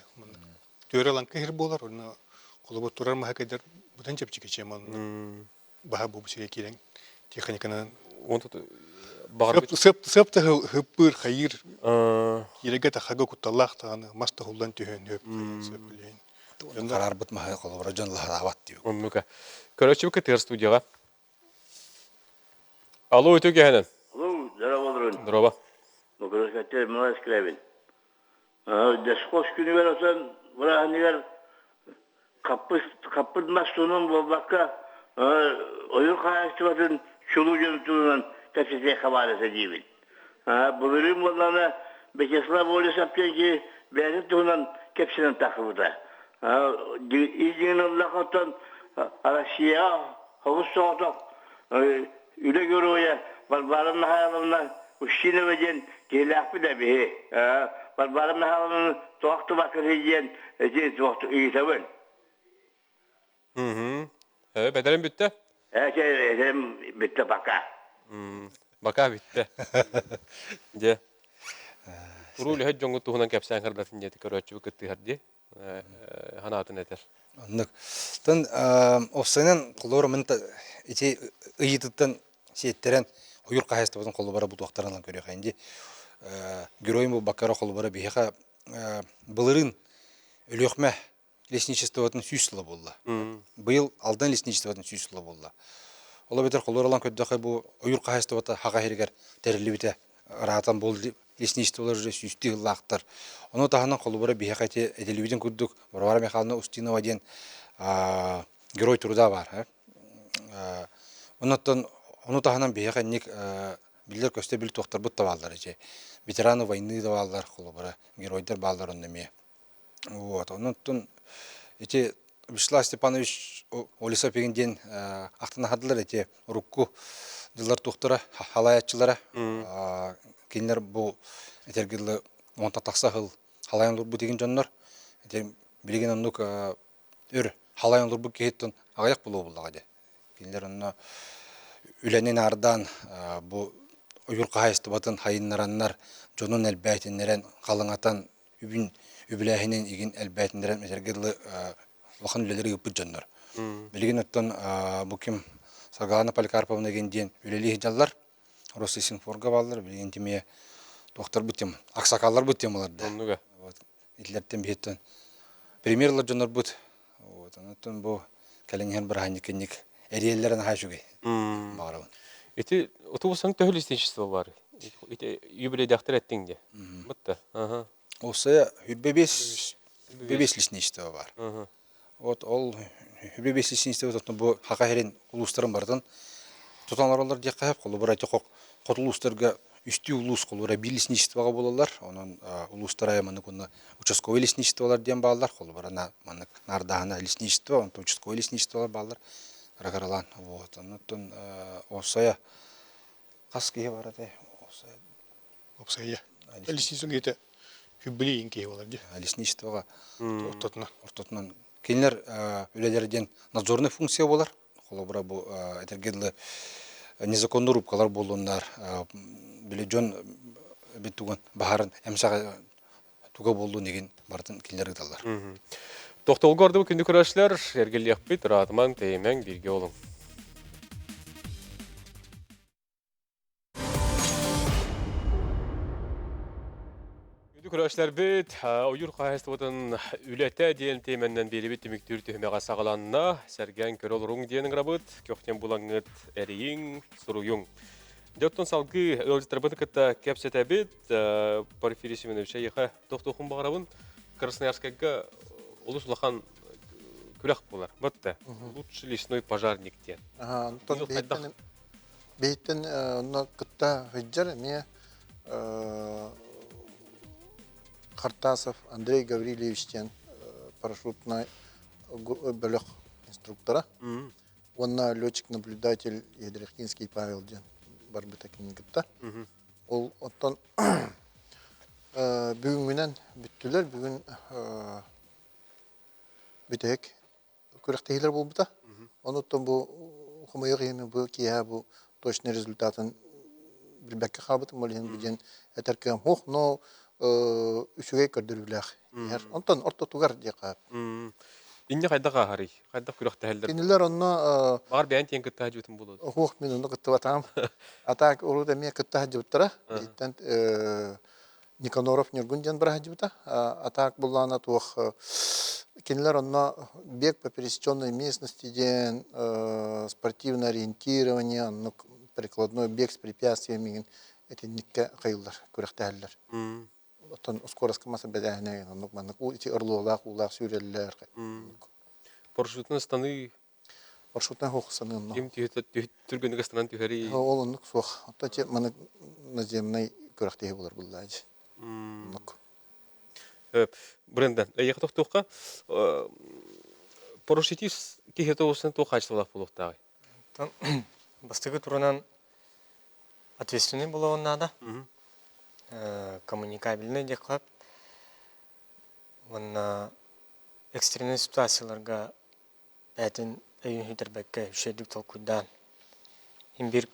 Төрелан кехир болар, оны колобо турар махакедер бутан чепчи кечемон. Бахар бу бисигер килен техниканы Септі хүппір қайыр ереге тақаға күтталлақтағаны маста құлдан түйен өп. Қарар бұт мағай қолуыра жонлағыда абат дейу. Оннука. Көрөчі бүкі тығыр студияға. Алло, өте кәхінен. Алло, здорово, Дрон. Здорово. Ну, көрөскәттер, мұнайыз кірәбін. Дәшқос күні бер осан, бұрақ негер қаппыд мастуның болбаққа ойыр қағашты батын шулу жөнтуынан тәпсізде қабарысы дейбін. Бұлырым болғаны Бекеслав олы саптен ки бәзір тұғынан кепсінен тақыбыда. Изingen Аллах оттан Россия, Хавыз соғытық, үлі көруге, барын хайалымна Uşşine dien gelap da be. Barbarım halının toqtu bakır dien je toqtu iyisavın. Bedelen bitti. Hem bitti baka. Baka bitti. Je. Urul hej jongu tuhunan kapsan kardatın jeti köröçü kıttı hardi. Hanatın eter. Anlık. Tın ofsaynan kolora mınta iti ıyıtıttan siyetteren oyur kaheste batın kolubara bu doktoranlan görüyor kayınca. Героем bu bakara kolubara bihiqa bılırın ölüyokme лесничествотын сүйсілі болды. Быйыл алдан лесничествотын сүйсілі болды. Ола бетер колоралан көддақай bu oyur kaheste batı haqa herger terili bite ratan болды лесничестволар же сүйсті ғыллақтар. Оны тағынан қолыбары бейхақ әделебеден күрдік. Барбара Михайловна Устинова ден герой труда бар. Оны тағынан бейхақ әнек білдер көсте білі тоқтар бұтта балдар. Ветераны войны да балдар қолыбары. Геройдар балдар оннеме. Онытын Вячеслав Степанович Олиса пегінден ақтына қадылар. Рукку дылар тоқтары, халаятчылары. Кинер bu etергilli monta taksa hıl halayan lurbu деген jonlar bilgen onluk ör halayan lurbu kehetton agayak bulu bullaga de kinler onna ülenin ardan bu oyur kahayısты batın hayınlaranlar jonun elbeytinleren kalınatan übün übülahinin igin elbeytinleren etергilli vakın üleleri yıpı jonlar bilgen otton bu kim Sargalana Polikarpovna gendien üleli hijallar Россельсинфорга балдар, билген темeye доктор бутем, аксакаллар бутем оларда. Оннуга. Вот. Итлерден бихеттен премьерлар жонор бут. Вот. Анаттан бу каленген бір ханикенник эриеллерин хашуге. Барабын. Эти отубусан төхөл истенчество бар. Эти юбилей дактыр эттиң де. Бутта. Ага. Осы бебес лесничество бар. Вот ол бебес лесничество бу хакахерин улустарын бардын. Тутанлар олар дияқайып қолы бір айты қотылыстарға үсті улус қолы бір лесничествоға болалар. Оның улустар айманы күні участковый лесничестволар ден балалар. Қолы бір нардағына лесничество, онты участковый лесничестволар балалар. Қарағаралан. Онытын осая қас кейі бар ады. Опсая. Лесничество кейті юбилейін кейі олар де. Лесничествоға Ортотынан. Кейінлер өлелерден надзорный функция болар. Қолы бұра бұл әтергерлі незаконны рубкалар болуындар. Біле жон беттуген бағарын әмсаға туға болуын деген бардың келінлері далар. Тоқтол көрді бұл күнді көрәшілер, әргелі яқпет, ратыман, теймен, бірге олың. Күрәшләр бит, ойыр қайысты бұдың үләті дейін теменнен бері бет түміктер түхімеға сағаланына, сәрген көрол рұң дейінің рабыт, көқтен бұлаңыт әрейін, сұруйың. Дөттің салғы өлжеттір бұны күтті кәпсет әбет, парифересімен өші еқі тоқтоқын бағарабын, Красноярскайға олыс ұлақан күләқ болар. Бұтты, лучший лесной пожарниктен. Бейттен күтті ғыджар, Картасов Андрей Гаврилевичтен парашютный бөлөк инструктора. Онна летчик-наблюдатель Едрехинский Павел ден бар бит таким гитта. Ол оттон бүгүн менен бүттүлөр, бүгүн бүтек көрөктейлер болбута. Оноттон бу хомойог эми бу кия бу точный результатын билбекке хабытым болен биден этеркем хох, но үсүгей көрдүрүләх. Онтон орто тугар дияқап. Инне қайдаға харый? Қайдақ күрөкті әлдер? Кинилер онно Бағар бәйін тен күтті хажуытын болады. Хух мен онно күтті батам. Атак уруда мен күтті хажуыттара. Биттен Никаноров Нергунден бір хажуыта. Атак буллана тух кинилер онно бег по пересеченной местности ден спортивное ориентирование, прикладной бег с препятствиями. Это никакая кайлар күрәктәлләр. Оттан скорость маса бәдәһенә, маннык ул ити ырлыулар, улар сүрәлләр. Парашютны станы Парашютны хохсаны. кем түргенеге станан түһәри. Ол онлык сох. Атта те маны наземный күрәктәге булар буллар. Брендан, яқы тоқтуққа парашютист кихето осын тоқачтылақ болуқтағы. Бастығы тұрынан ответственный было он надо. Коммуникабельный деп қап. Он экстренный ситуацияларға бәтін өйін хүтербәкке үшедік толкуйдан. Имбир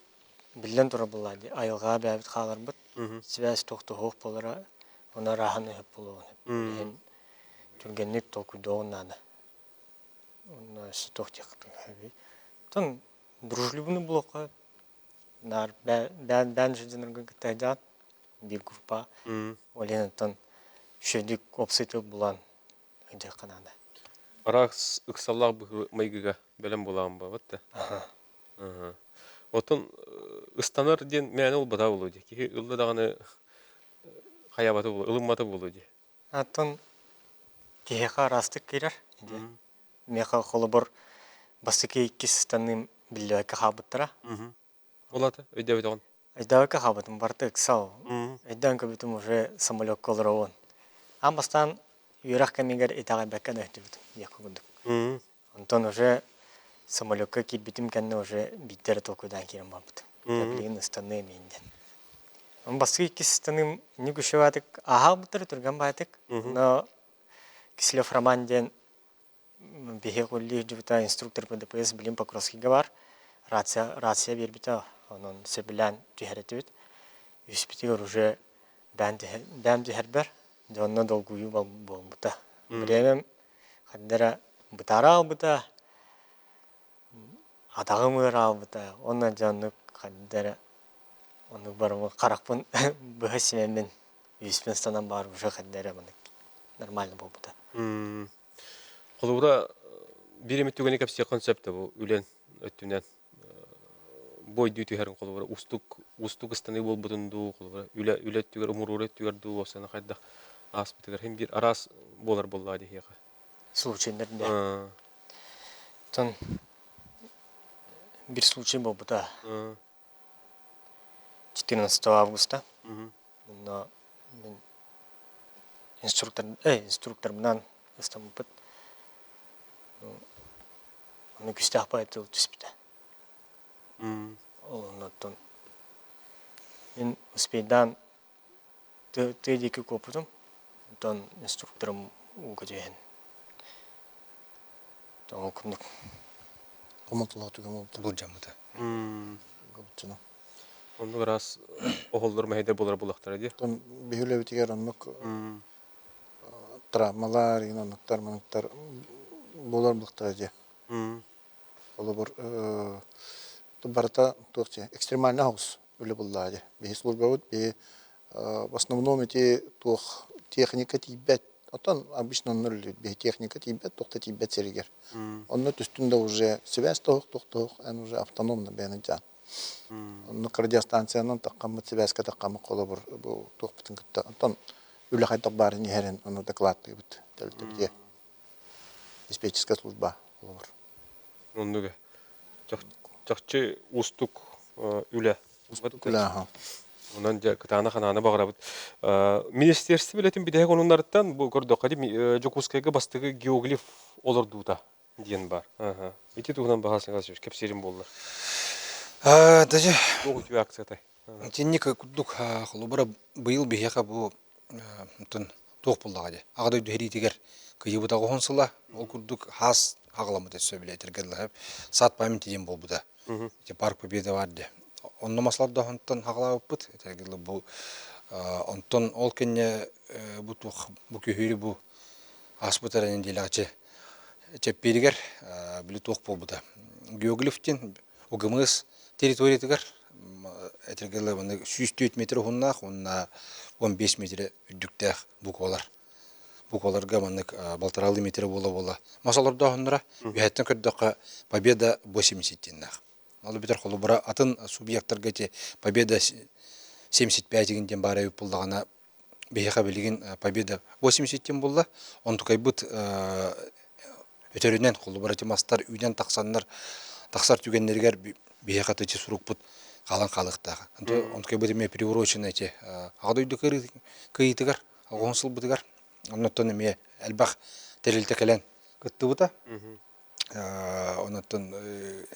билен тұра болады. Айылға бәбіт қалар бұд. Связь тоқты хоқ болара. Она раханы хөп болуын. Түргенлік толкуйда надо. Он тоқтық. Тон дружелюбный был қап. Бән жеденерге кітайдан. Bir группа. Олен тон үшедік опсайты болан. Өйде қанады. Арас ыксаллах бу майгыга белем булаган ба вот. Отон ыстанар ден мәне ул бата болу ди. Ки ылды даганы хаябаты болу, ылымматы болу ди. Атын кеха растык кирер. Меха холобор басыке иккистаны билләке хабыттыра. Олаты өйдә бит аган. Айдавка хабытым барты иксау. Айдан көбүтүм уже самолет колорон. Амбастан юрак камигер итага бекка дөтүбүт. Якугундук. Антон уже самолетка кибитим кенне уже биттер токудан кирен бабыт. Таблин станны менден. Амбаски кистаны нигушеватык ахабыттыр турган байтык. Но кислев романден бехекулли жута инструктор по ДПС билим покровский гавар. Рация бербита. Onun sebilen tüheretüt. Üspitiyor уже бәмді әрбір. Jonno dolguyu bolbuta. Bilemem haddara butara albuta. Adağım albuta. Ona jonno haddara onu barımı qaraqpın бөхесімен Üspenстанан бар уже haddara нормально болбута. Қолыбыра биремет түгені кәпсе концепті бұл үлен өттінен. Бой дүйті әрін қолыбыра устук ыстаны бол бұтынду қолыбыра үлет түгер, умурурет түгер ду осаны қайдақ ас бітігер. Хем бір арас болар болла дегеға. Случайларда. Тон bir случай был бұта. 14 августа. Но инструктор мұнан ыстамы бұт. Оны күсті ақпайды түспіді. Оннан мен успейдан тедекі көпідім. Оннан инструкторым ұғыдейін. Оннан күндік. Коматылығы түгім олды. Бұл жамыда. Көбітчіні. Онды раз оғылдар мәйдер болар болақтар еді? Бейхілі өтігер оннық травмалар, оннықтар болар болақтар еді. Олы бір барыта экстремальный хаус үлі боллады. Бейі служба өт, бейі в основном эти техника тейбет. Отан обычно он үлі бейі техника тейбет, тоқта тейбет серегер. Онны түстінде уже связь тоқ, ән уже автономно бәйіні жан. Онны кардиостанцияның таққамы, связька таққамы қолы бір тоқ бітін күтті. Отан үлі қайтақ бары нехерін, оны докладты бүт, тәлті біде. Диспетческая служба қолы бір. Ондыға. Жақчы устук үлі. Устук үлі, аха. Онан кытана хананы бағыра бұд. Министерство білетін бидегі онынларыттан бұл көрдіқ қадим Жокускайға бастығы геоглиф олар дута дейін бар. Ете туғынан бағасын қазы кәпсерім болдыр. Даже Оғы түйі акциятай. тенника күрдік қолыбыра бұйыл бейеқа бұл тоқ болдағады. Ағадай дүхері тегер күйебідағы қонсыла, ол күрдік хас ағыламыды сөбілі әтергерлі. Саат память еден бол бұда. Парк Победа варды. Онны масларда онтан ағылауып бұд. Әтергерлі бұл. Онтан ол кәне бұл күйері бұл аспытар әнендейлі ағычы чәпперігер білі тоқ бол бұда. Геоглифтен ұғымыз территориятығар. Әтергерлі 104 метр ғыннақ, онна 15 метр үддіктәқ бұл олар. Букваларга маннык балтаралы метр бола. Масаларда хоннара бәһәттән көрдәккә Победа 80-нах. Алы битер холубара атын субъектларга те Победа 75 дигәндән бара юп булдыгына бәһәкә билген Победа 80 булды. Онтукай бут өтөрүнән холубара те мастар үйдән таксар түгәннәргә бәһәкә тәче сурук бут калан калыктагы. Онтукай бу деме приуроченный те агыды кыйтыгар, агонсыл бутыгар. Оннотон эме әлбах терилте келен кытты бута. Оннотон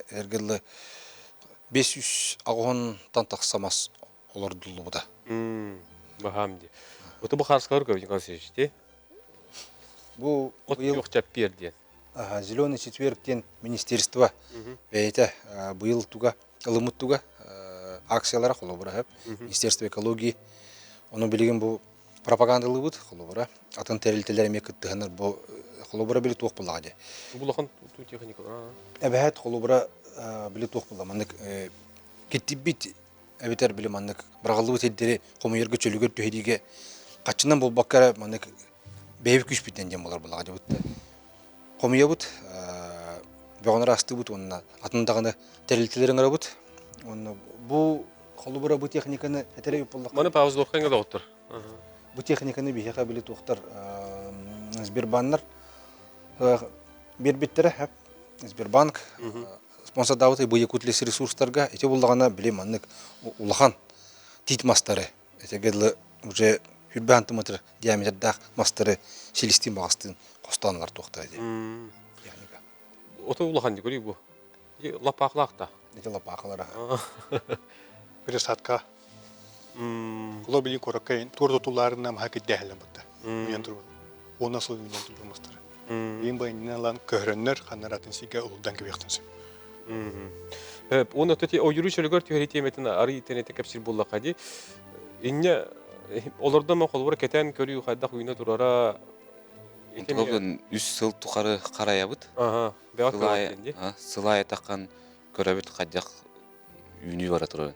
эргелле 500 ағонтан тақсамас олардылы бұда. Бахамди. Оты бұл қарсылар көбін қалсыз, Бұл От жоқ жап берден. Зеленый четверктен министерство бәйті бұйыл туға, ылымыт туға акциялара қолы бұра әп. Министерство экологии. Оны білеген бұл пропагандалы бұд қолы бұра. Атын тәрілтелер әме күттіғанар бұл қолы бұра білі туық бұлға де. Бұл ақан техника. Әбәхәт қолы бұра білі туық бұлға. Маңнық кетті бит әбетер білі маңнық бірағылы бұд елдері қомайырғы чөлігер түйедеге қатшынан бұл баққара маңнық бәйбі күш біттен дем болар бұлға де бұд. Қомия бұд, бәғанар асты бұд, онына атындағаны тәрілтелерін ара бұд. Бұл қолы бұра бұл техниканы әтәрі өп болдық. Маны пауза оққанға да оқтыр. Бұл техниканы бейхеқа білі тоқтар Сбербаннар бербеттері әп. Сбербанк спонсор дауыты бұл екутлесі ресурстарға әте болдағана білем аннық ұлақан тит мастары. Әтегерлі уже хүрбе антиметр диаметрдақ мастары селестин бағыстың қостанылар тоқтар әде. Оты ұлақан де көрейік бұл. Лапақлақта. Әте лапақылары. Bir satka. Kula bilin korakayın. Turda tullarına mahked dehlen batta. Miyantur. O nasıl miyantur bulmastır. Benim bayından lan köhrenler kannaratın siga uldan kıvıqtınsın. Оны төте о юрүшөлгөр теоретиметин ары интернетте капсир болла кади. Инне олордон ма колбура кетен көрүү кайдак уйна турара. Онтогон 3 сыл тухары караябыт. Сылай таккан көрөбүт кадак үйүнү бара турат.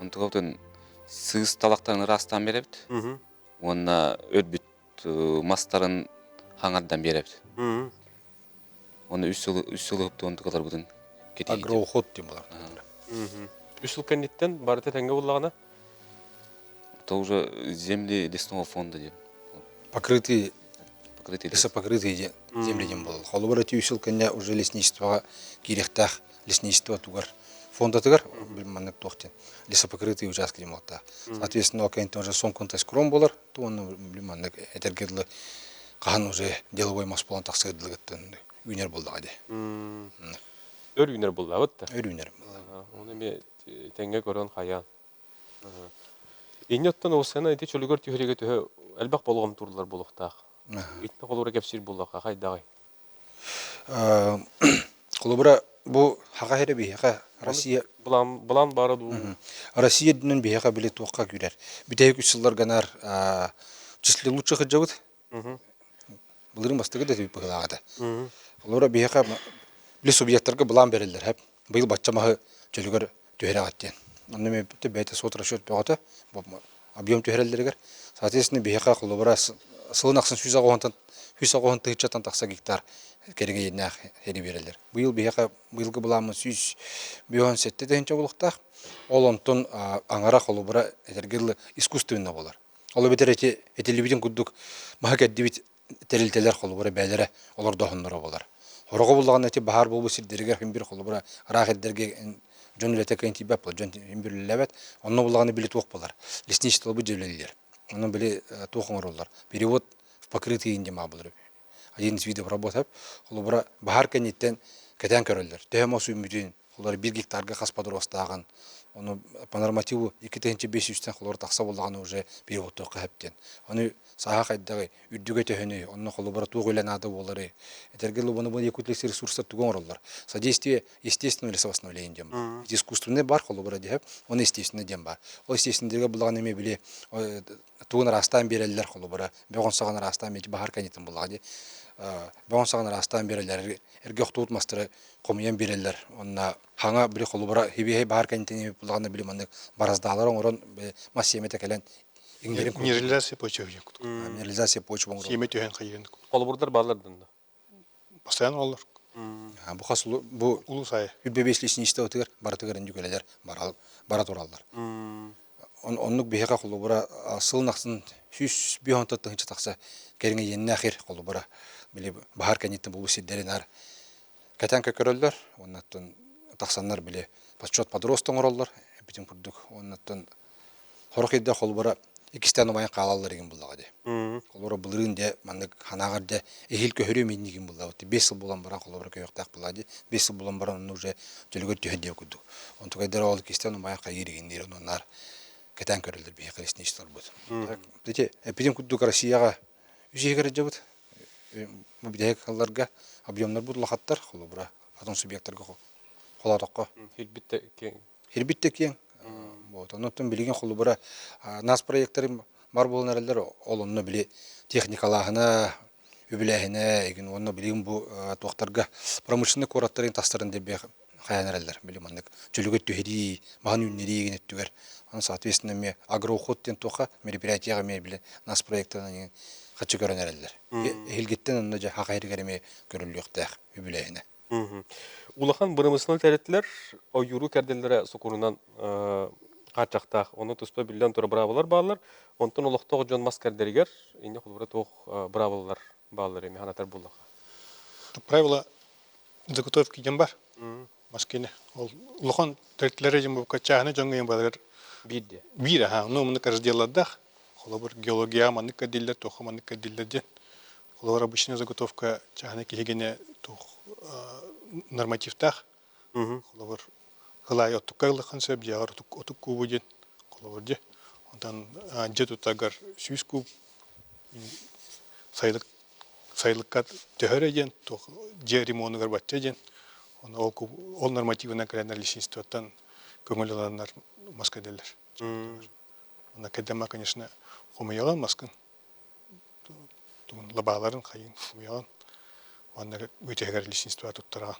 Онтогон сыз талактарын растан беребит. Онна өтбүт мастарын хаңардан беребит. Оны 3 сыл өптү онтогалар бутун кетиги. Агроуход дем болар. 3 жыл кеннеттен барды теңге боллагана. Это уже земли лесного фонда деп. Покрытые лесопокрытые земли дем болар. Холобара түйсел кенне уже лесничествоға керектах лесничество тугар. Фонда тугар билманнык тоқтен. Лесопокрытые участки дем болар. Соответственно, окейнтен уже сомконтас кром болар, то он билманнык этергедлы кахан уже деловой масполан таксыдылгыттын үйнер болдага де. Өр үйнер болла бытта. Өр үйнер. Оны ме теңге көрөн хаян. Иньоттан осына эти чөлгөр түйреге тө албак болгон турлар болуктак. Итне колура кепсир боллакка кайдагы. Колубра бу хагахере бияка Россия Булан бары ду. Россия дүнен бияка билет тоққа күрер. Битек үсіллар ганар числе лучше хаджавыт. Булырын бастығы да түйіп бұғылағады. Колубра бияка билет субъекттарға булан берілдер. Хәп быйыл батчамағы чөлігер түйері аттен. Онны мен бітті бәйті сот расчет бағыты объем түйерелдергер. Соответственно бияка колубра сылын ақсын хүсағуын тыгычаттан тақса гектар кереге еннақ хері берелер. Быйыл бияка быйылғы буламын сүйс бүйон сетте дегенче болуқтақ. Ол онтон аңара колубра этергелі искусственна болар. Олы бетер этелебиден күддік маға кәддебет тәрілтелер колубра бәлері олар доғынлары болар. Хорығы болған әте бағар болу сілдергер хембір колубра рақ әддерге жон үлетек әнтибәп бол, жон хембір үләбәт, онны болғаны білі тоқ болар. Лесничество бұл жевлелер. Оны білі тоқыңыр олар. Перевод в покрытые индема болар. Один из видов работы, колубра бағар кәнеттен кәтен көрілдер. Тәйма сүймеден, олар 1 гектарға қаспадыр остаған. Оны по нормативу 2-500-тен колор тақса болғаны уже перевод тоққа әптен. Оны саға қайдағы үрдіге төхіні, оны колубра туғы өләнады болары. Этергелі оны бұл екутлесі ресурстар түген оралар. Содействие естественного лесовосстановления дем. Искусственный бар колубра деп, оны естественный дем бар. Ол естествендерге болған еме біле туғын растан берелілер колубра. Бәғын саған растан беті бағар кәнетін болғады. Бәғын саған растан берелілер. Әрге оқтуыт мастыры қомиян берелілер. Онына хаңа біле колубра хебе бағар кәнетін еме болғаны біле маңдық бараздағалар оңырын массиеметі кәлен. Минерализация почвы. Минерализация почвы оңырын. Семет үйен қайын. Колубурдар барлардын да. Постоянно олар. Бұл қасылы, бұл Улу сайы. үрбебес лесничество өтігер, баратығыр үндікелелер, бара туралдар. Онлық бейеға қолы бұра сылын ақсын 100 бейонтаттың хынчы тақса кәріңе еніне әхер қолы бұра. Біле бағар кәнеттің бұл бөседдерін әр кәтен көкірілдер, оннаттың тақсанлар біле подсчет подростың оралдар, бітін күрдік, оннаттың хорық едді қолы бұра Икистен умайын қалалар еген бұллаға де. Қолора бұлырын де, маңдық ханағар де, эхил көхірі мен еген бұллаға. 5 жыл болан баран қолора көйіқтақ бұллаға де. 5 жыл болан баран оны уже жөлігер түйеді күдді. Он тұғайдар ол икистен умайын қайыр егендер, онар кетен көрілдір бейі қылысын ештілер бұд. Дәте, әпеден күдді Россияға үзегері жабыд. Мүбідегі қаларға объемлар бұд лақаттар, қолобыра атон субъекттарға қоладаққа. Хербитте кен. Онуттан билеген қолыбыра нас проекттері бар болын әрелдер, ол онны біле техникалағына, өбіләхіне, еген онны білеген бұл тоқтарға промышленный кораттарын тастарын деп қаян әрелдер. Білем анық жөлігі түйері, маған үннері еген өттігер. Оны соответственно, ме агроухоттен тоқа мероприятияға ме біле нас проекттарын қатшы көрін әрелдер. Елгеттен онны жа хақайрығарыме көрілі өқтәқ өбіләхіне. Улахан бұрымысынан тәреттілер, ойыру кәрделері соқырынан қачақтақ, оны тұспа білден тұры бравалар бағалар, онтын олықтоғы жон мас кәрдерігер, енді құлбыры тоқ бравалар бағалар еме, ханатар болдық. Правила заготовки дем бар. Маскене. Улахан тәреттілері жем бұл качағыны жоңғы ем бағалар. Бейді. Бейді, ну мұны разделадақ. Қолабыр геология, манық кәділдер, тоқы манық кәділдер ден. Қолабыр обычная заготовка чағыны кегене тоқ нормативтах. Қолабыр ғылай отыққайлы қансеп, жағар отық кубы ден. Қолабыр де. Ондан жет ұтағар сүйіз куб, сайлыққа төхірі ден, же ремонығар батча ден. Ол нормативына кәрәнер личинствоттан көңіл аланар маскаделер. Она кәдема, конечно, хумыялан маскын. Лабаларын қайын хумыялан. Онда өтегер личинство тұттыраған.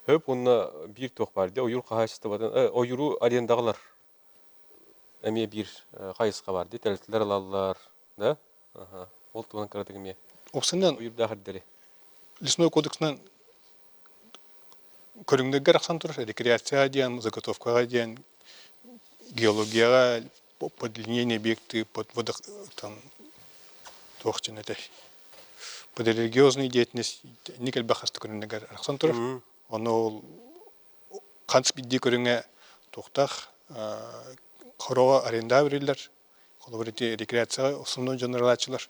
Хөп, онна бір тоқ барды, ойыр қағайсызды бадын, ойыру арендағылар әме бір қайысқа барды, тәрілтілер алалар, да? Ол тұғын қырадығы ме? Опсынан, ойырда қырдары. Лесной кодексынан көріңдегі рақсан тұрыр, рекреация дейін, заготовкаға дейін, геологияға, под линейные объекты, под под религиозную деятельность, никель бахасты көріңдегі рақсан тұрыр. Оны қанс бидде көріңе тоқтақ, қорова аренда берілер, қолыбыреті рекреацияға основной жанралачылар,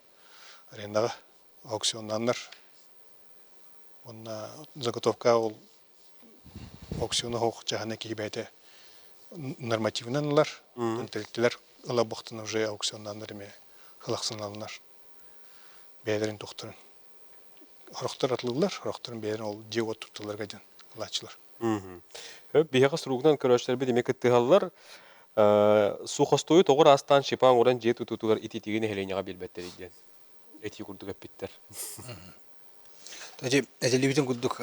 арендаға аукционнанлар. Онна заготовка ол аукциона хоқ жағына кейбәйті нормативнанлар, тәрттілер ұла бұқтын уже аукционнанлар еме қылақсыналынар. Бәйдерін тоқтырын. Хорақтар атылылар, хорақтарын бәйдерін ол деуат тұртыларға ден ұлачылар. Бейхаға сұруғынан көрәшілер бі демек үттіғалылар, суқостойы тоғыр астан шипан оран жет ұтутығар итетігіне хеленеға белбәттер еден. Әти күрдік әппеттер. Әтелебетін күрдік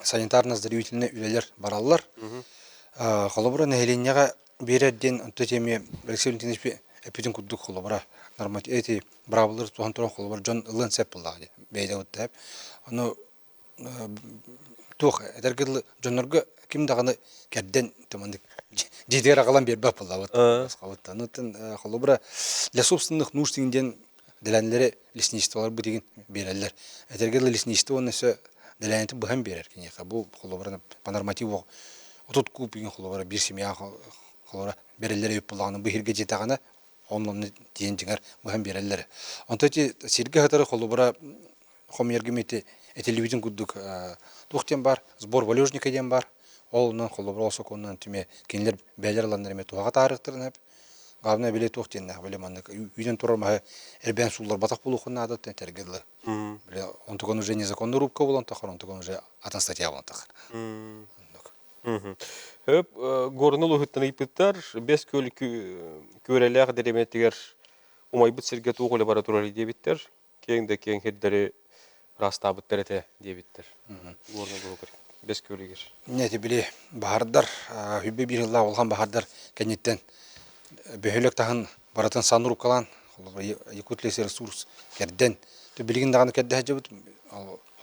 санитарно-здоровительный үлелер баралылар. Қолыбыра нәхеленеға берерден ұнты теме Алексей Валентинович әппетін күрдік қолыбыра. Әті бравылыр туған тұран қолыбыра жон ұлын сәп бұллағы бәйді өтті әп. Оны туқ әдергілі жонларға кім дағаны кәрден жетер ағалан бербәп бұллағы. Қолыбыра для собственных нужд дегенден дәләнлері лесничестволар бұл деген берелер. Әтергілі лесничество онысы дәләнеті бұған берер. Бұл қолыбыра по нормативу отут куб еген қолыбыра бір семья қолыбыра берелері өп бұллағаны бұл ерге жетағаны онланы дейін жеңер бұған берелері. Онты серге қатары қолыбыра қом ергеметі әтелебетін күддік тұқтен бар, сбор валежника ден бар. Олынан қолыбыра осы конынан түме кенілер бәлер аландарыме туаға тарықтырын әп. Ғавна біле тоқтен, біле маңдық үйден тұрар маға әрбән сулар батақ болуқын адаттен тәргелі. Онтығын уже незаконный рубка болан тақыр, онтығын уже атын статья болан тақыр. Хөп, горыныл ұхыттын ұйпыттар, бес көреләғ дәреметтігер умайбыт сірге туғылы бара тұрар дебіттер, кеңді кең хеддері растабыттар әті дебіттер. Горыныл ұғыр, бес көлігер. Нәті біле бағардар, хүбе бір жылла олған бағардар кәнеттен бөхөлік тағын баратын сан рубкалан, Якутлесі ресурс кәрден, білген дағаны кәрді әжі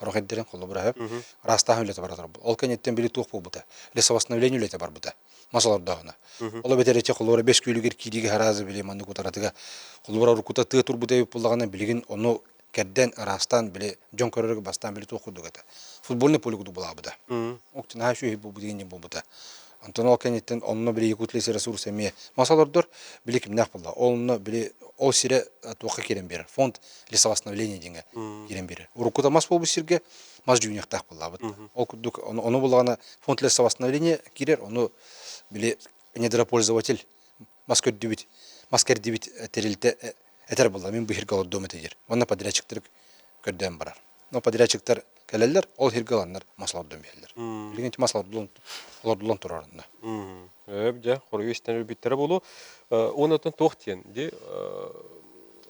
Хорох эддерин қолы бұра әп, растағын үлеті баратыр. Ол кәнеттен білі туқ бұл бұта. Леса восстановление үлеті бар бұта. Масалар дағына. Ола бетер ете қолы бұра 5 күйлігер кейдегі харазы біле манды көтаратыға. Қолы бұра ұрқыта тұғы тұр бұта өп бұлдағына білген оны кәрден растан біле, жон көрерігі бастан біле туқ құдық әті. Футболный поле құды бұла бұта. Оқтен ға шөйі бұл бұдегенен бұл бұта. Антон ол кенеттен онны били якутлесе ресурс эме масалардыр били кимнак булла. Онны били ол сире туакка керен берер. Фонд лесовосстановления деңе керен берер. Урукуда мас болбу сирге мас жүйнектак булла бут. Ол кудук оны булгана фонд лесовосстановления кирер, оны били недропользователь маскер дибит терилте этер булла. Мен бу хирге олдом этер. Онна подрядчиктер көрдөн барар. Но подрядчиктер келелер, ол хиргаланнар масалардын берилер. Билгенче масалардын турарында. Ja, koruyu istenir bittere bolu. Onatın tohtiyen de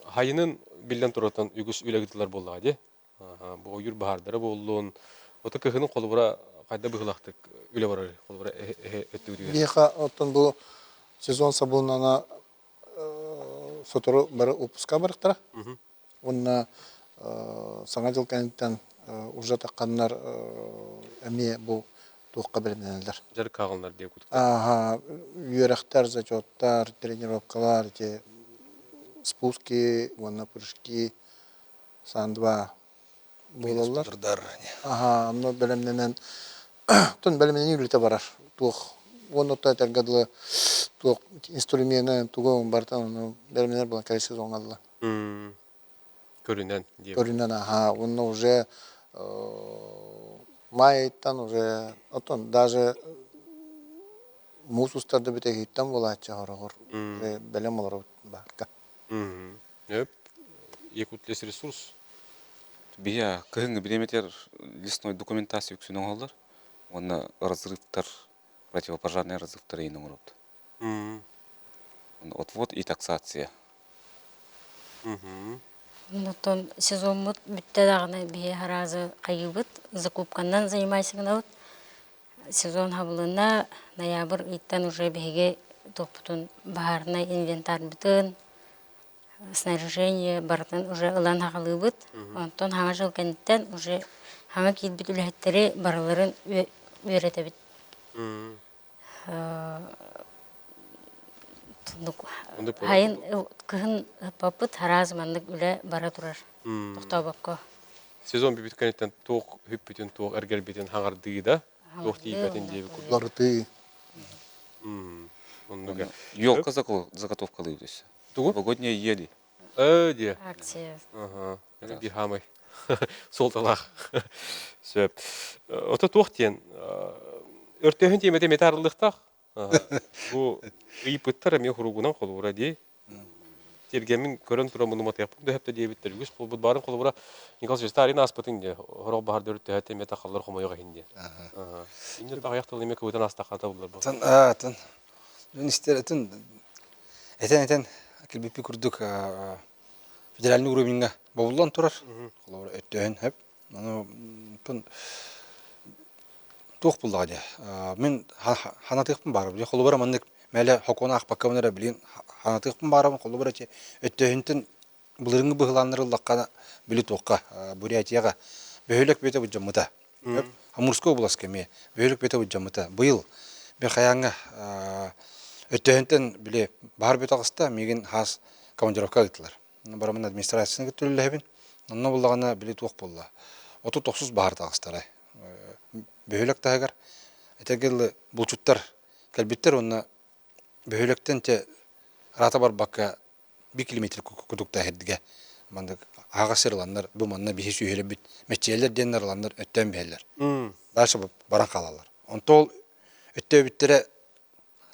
hayının bilden turatan ügüs ülegitler bolla de. Bu oyur bahardara bollun. Ota kıhının kolubura kayda bıhılaktık üle var kolubura öttü diyor. Биха оттон бу сезон сабунана сотору бары упуска барыктара. Онна саңа жыл кенттен уже такканнар эми бу туакка беренелер. Jarı kağınlar diye kutuk. Ага, юрахтар, зачеттар, тренировкалар, те спуски, вон прыжки, сан-2 булалар. Ага, но белемнен тон белемнен юлите барар. Тух, вон отта тергадылы тух инструменты тугон бартан, но белемнен булан кай сезон алла. Көрүнен diye. Көрүнөн, ага, он уже майттан уже отон даже мусустарды бите хиттан болача хорогор белем олар барка. Öp. Yakutles resurs. Бия кыһыңы биреметер лесной документация үксүнөн алар. Оны разрывтар, противопожарные разрывтары инен урут. Отвод и таксация. Онтон сезон бүтте дагына бие харазы кайыбыт, закупканнан занимайсыңна вот. Сезон хабылына ноябрь иттен уже беге топутун баарына инвентарь бүтүн, снаряжение бартын уже ылан хагылыбыт. Онтон хаңа жыл кенттен уже хаңа кийбит үлэхеттери барыларын үйрөтөбүт. Хайын кыһын папыт хараз мандык үле бара турар. Тохтобокко. Сезон bir bitkenetten toq hüppütün toq ergel biten hаңарды да. Тоқ тийбетин диye bir Ларты. Оннуга. Ёлка заготовкалый десе. Тугу? Новогодние ели. Диye. Акция. Ага. Bir hamay. Солталах. Söp. Ota toq tiyen. Örtöhün temete metarlılıqtaq. Bu ıypıttara men hurugunan kolubura diye. Тергемин көрөн тура муну матап да хепте дебиттер үгүс бул барын колубура Николай Старин аспытын де хорог бахар дөрүттө хете мета халлар хомойга хинде. Ага. Инде тагыяктыл эме көтөн астаката булар бу. Тан. Министртен этен килбипи курдук федеральный уровеньга бабулан турар. Колор өттөн хеп. Аны тон тух булады. Мен ханатыкпын бар. Бу колубура мандык мәле хокона акпаккамнара билин ханатыкпын барам колубура че өттөнтен булырыңы быгыланырылакка били токка Бурятияга бөөлөк бете буҗамыта. Амурская область ме бөөлөк бете буҗамыта. Быйыл бе хаянга өттөнтен биле бар бете агыста меген хас командировка гытлар. Барамын администрацияны гытлылабын. Онна буллагана били ток булла. 39 бар тагыстара. Бөөлөк тагар этегел булчуттар калбиттер онна бөөлөктен те рата бар бакка 1 километр кудукта хедге мандык агасырланнар бу манна бихи сүйеле бит мечелер деннарланнар өттөн берлер. Дальше баран калалар. Онтол өттө биттере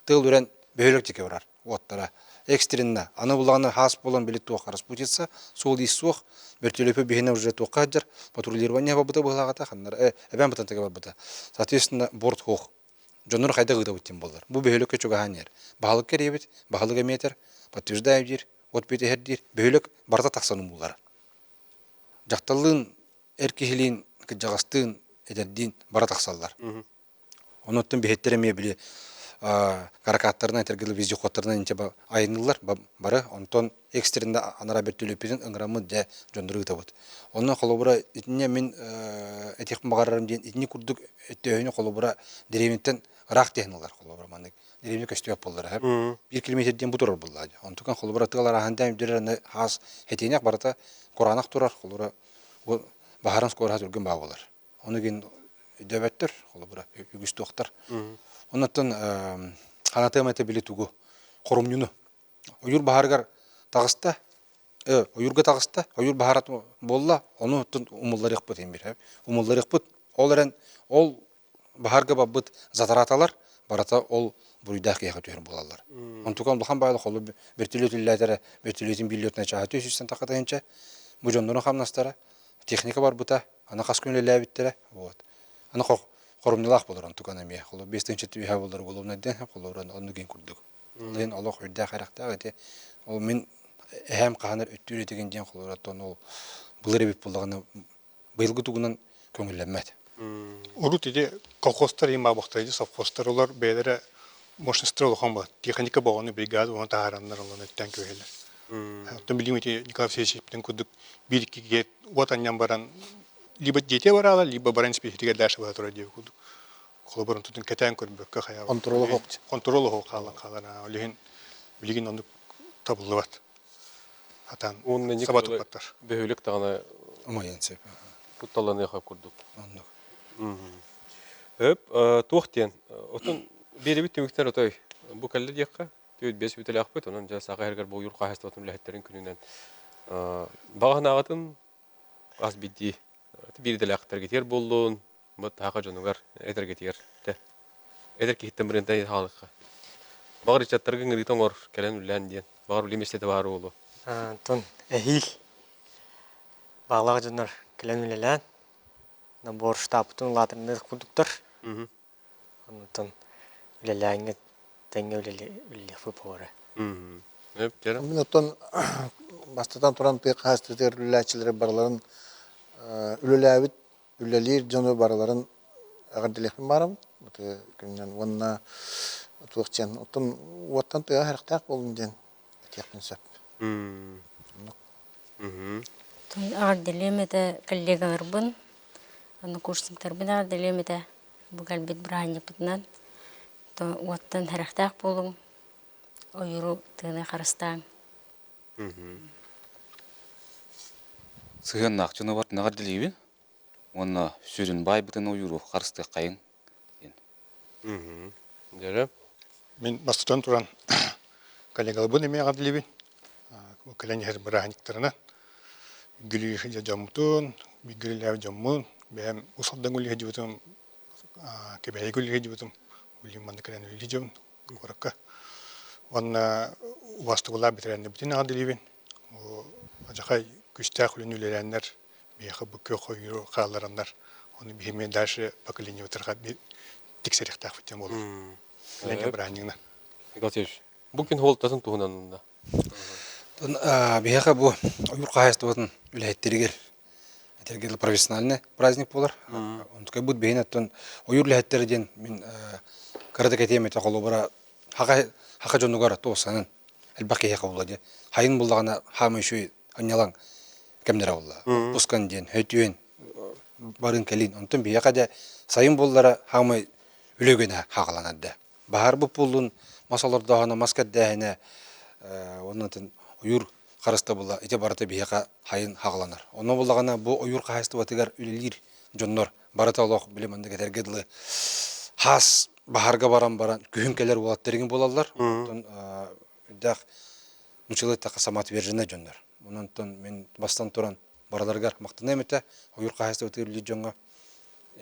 тыл үрен бөөлөк теке барар. Оттара экстренна аны булагына хас болон билет туак распутица, сол исух бертөлөпө бихине уже туакаджар патрулирование бабыта булагата ханнар эбен бутан теге бабыта. Соответственно борт хох жонор кайда гыда бутин болдар. Бу бөөлөккө чугаганер. Баалык керебит, баалык эметер, подтверждаю дир, от бете хеддир, бөөлөк барта таксанын булар. Жакталын эркихилин кыжагастын эдердин бара таксаллар. Оноттон бехеттереме били каракаттарына тергеле вездеходтарына инче айнылар бары онтон экстренда анара бертөлөпүнүн ыңрамы же жондуру табыт. Онун колобура итине мен этихм багарарым ден итини курдук өттөөнү колобура деревиттен рак технолар колобура маны деревне көстөп болдор. 1 километрден бутурар буллады. Онтукан колобура тыгалар ахандайм дерени хас хетенек барата Коранак турар колобура бахаран скорат үргөн багалар. Оны ген дөбөттөр колобура үгүс доктор. Оннаттан ханатыма табили тугу хорумнюну. Ойур баһаргар тагыста, ойурга тагыста, ойур баһарат болла, ону тун умулларык бут эмбир. Умулларык бут. Ол баһарга баббыт затараталар, барата ол буйдак яга төһөр болалар. Онтукан булхан байлы холу бертилетилләтәре, бертилетин биллетне чаһаты үсүстен такатаенча, бу жондону хамнастара, техника бар бута, ана каскүнле ләбиттере, вот. Ана хорумнылах болар онтукан эме, холу 5-нче түйә болар головнаден, холуран онны ген курдук. Лен Аллах үрдә характа гате, ол мен әһәм каханыр өттүр деген ден холураттан ол булыр бит булганы быйылгы тугунан көңүлләмәт. Урут иде колхозтар има бактайды, совхозтар олар бәйләре мощностьтер олхан бар. Техника баганы бригада оны таһараннар оланы өттән көһеләр. Тон билим ите Николай Алексеевичтен күдүк 1-2 гет ватаннан баран либо дете барала, либо баран спехиге дәше бара тора дип күдүк. Колоборун тутун кетән көрбөккә хая. Контролы хок калана. Олеген билген оны табылып. Атан сабатып баттар. Бөһөлөк тагына Умаянсеп. кутталаны яхап курдук. Онны. Туохтен, отун беребит түмүктер отой. Бу каллы дияққа, түйет бес бүтелі ақпыт, онын жа саға әргер бұл юрқа хасты отын ләхеттерін күнінен. Бағын ағытын аз бидді, бірділі ақыттар кетер болуын, бұд таға жонуғар әдір кетер. Әдір кейттен бірінді халыққа. Бағыр ичаттарғын ғыритон ғор кәлен үллән дейін. Бағыр үлеместеті бары олу. Тон әхил бағлағы жонар кәлен үлелән. Бор штабтың латырында кудуктар. Онтон үлеләңге тәңге үлеле фупора. Жара. Мен оттон бастатан туран тыйық хастытер үлеләчілері барларын үлеләбіт, үлелер жоны барларын ағырдылықпен барым. Күннен онына туықчен. Оттон уаттан тыйға әріқтақ болын ден текпен сөп. Ағырдылеметі коллегалар бұн. Аны курсыңтар бина делемеде бу галбит брахани путнан то уаттан харахтак болуң ойру тыны харастан. Сыган нақчыны бар нағар дилейбин. Оны сүрін бай бітін ойыру қарысты қайын. Жара. Мен бастатан туран коллегалы бұн еме ағадылебін. Кәлән әр бірахниктарына. Гүлі жамутун, бигүлі жамун. Бәм усалдан гүлі жібітім, кебәйі гүлі жібітім. Гүлі манды кәлән үлі жібін. Қораққа. Онна уасты бұла бітірәнді бітін ағадылебін. Ажақай күстәқ үлін үлеләнлер, бейқі бүкке қойыру қаларандар. Оны бейме дәші бақылыны өтірға тексеріқтақ бітен болу. Кәлән бірахнигна. Галсеш. Букин холтасын туғынанында. Бияха бу ойур кайсты отын үләйттеригер. Этергел профессиональный праздник болар. Онтукай бут бейн аттан ойур үләйттерден мен карата кетемете колобара хака жонугар тоосанын элбаки яка булады. Хайын буллагана хамы шуй анялаң кемдер болла. Бускан ден хөтүен барын келин. Онтун бияка да сайын буллара хамы үлөгөнө хагаланады. Бахар бу пулун масаларда гана маскат дәһенә оннан ойур қарыста була ите барата бияка хайын хагаланар. Оны буллагана бу ойур кайсты батыгар үлелир жоннор барата Аллах билеманды кетергедле хас бахарга баран күһүнкелер булаттыргын болалар. Онтон дак мучылы така самат бержене жоннор. Онтон мен бастан туран бараларга мактана эмете ойур кайсты батыгар жонга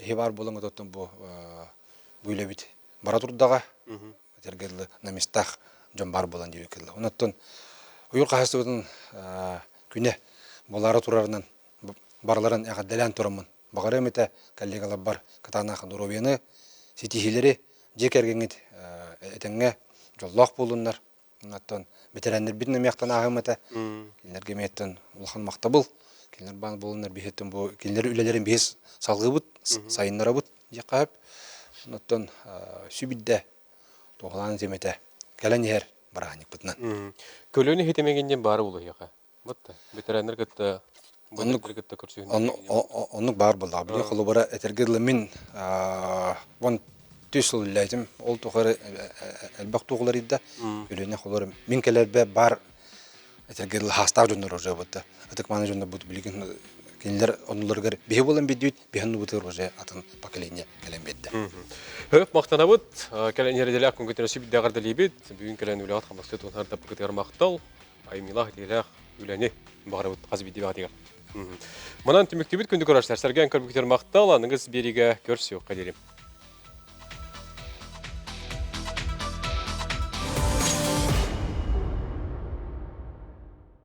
хебар болоң оттон бу бүйлебит бара турдага тергедле на местах жон бар болан деп келди. Онтон ойур кайсыбытын күне болары турарынан барларын яга делен турамын. Багары эмете коллегалар бар катана хандуровияны ситихилери жекергеңит этеңге жоллох болуннар. Онтон ветерандар бирне мактан агымата. Кинлерге меттен улхан мактабыл. Кинлер бан болуннар бихеттен бу кинлер үлелерин бес салгыбыт, сайыннарабыт жакап. Онтон сүбидде тоглан земете кәләнер бараник бутнан. Көлөне хитемегенден бары болу яка. Бутта ветерандар кытта бунны кытта көрсөйүн. Оны бар булды. Били колобара этергедле мен вон төсөл ләйтим. Ол тогары элбак тоглар идде. Көлөне колор мен келер бар этергедле хастар жөндөр уже бутта. Атык маны жөндөр бут билген Кинилер онларгар бие болан бидүт, биһан бутыр уже атын поколение келен бетте. Хөп мақтанабыт, кәлен ерделәк күнгетен сөйбіт дәғарды лейбет, бүгін кәлен үләғат қамақты тұнарда бұқытығар мақтал, аймилақ еләқ үләне бағарабыт қазы бейді бағдығар. Мұнан түмікті бүт күнді көрашылар, сәрген көрбіктер мақтал, аныңыз береге көрсеу қадерім.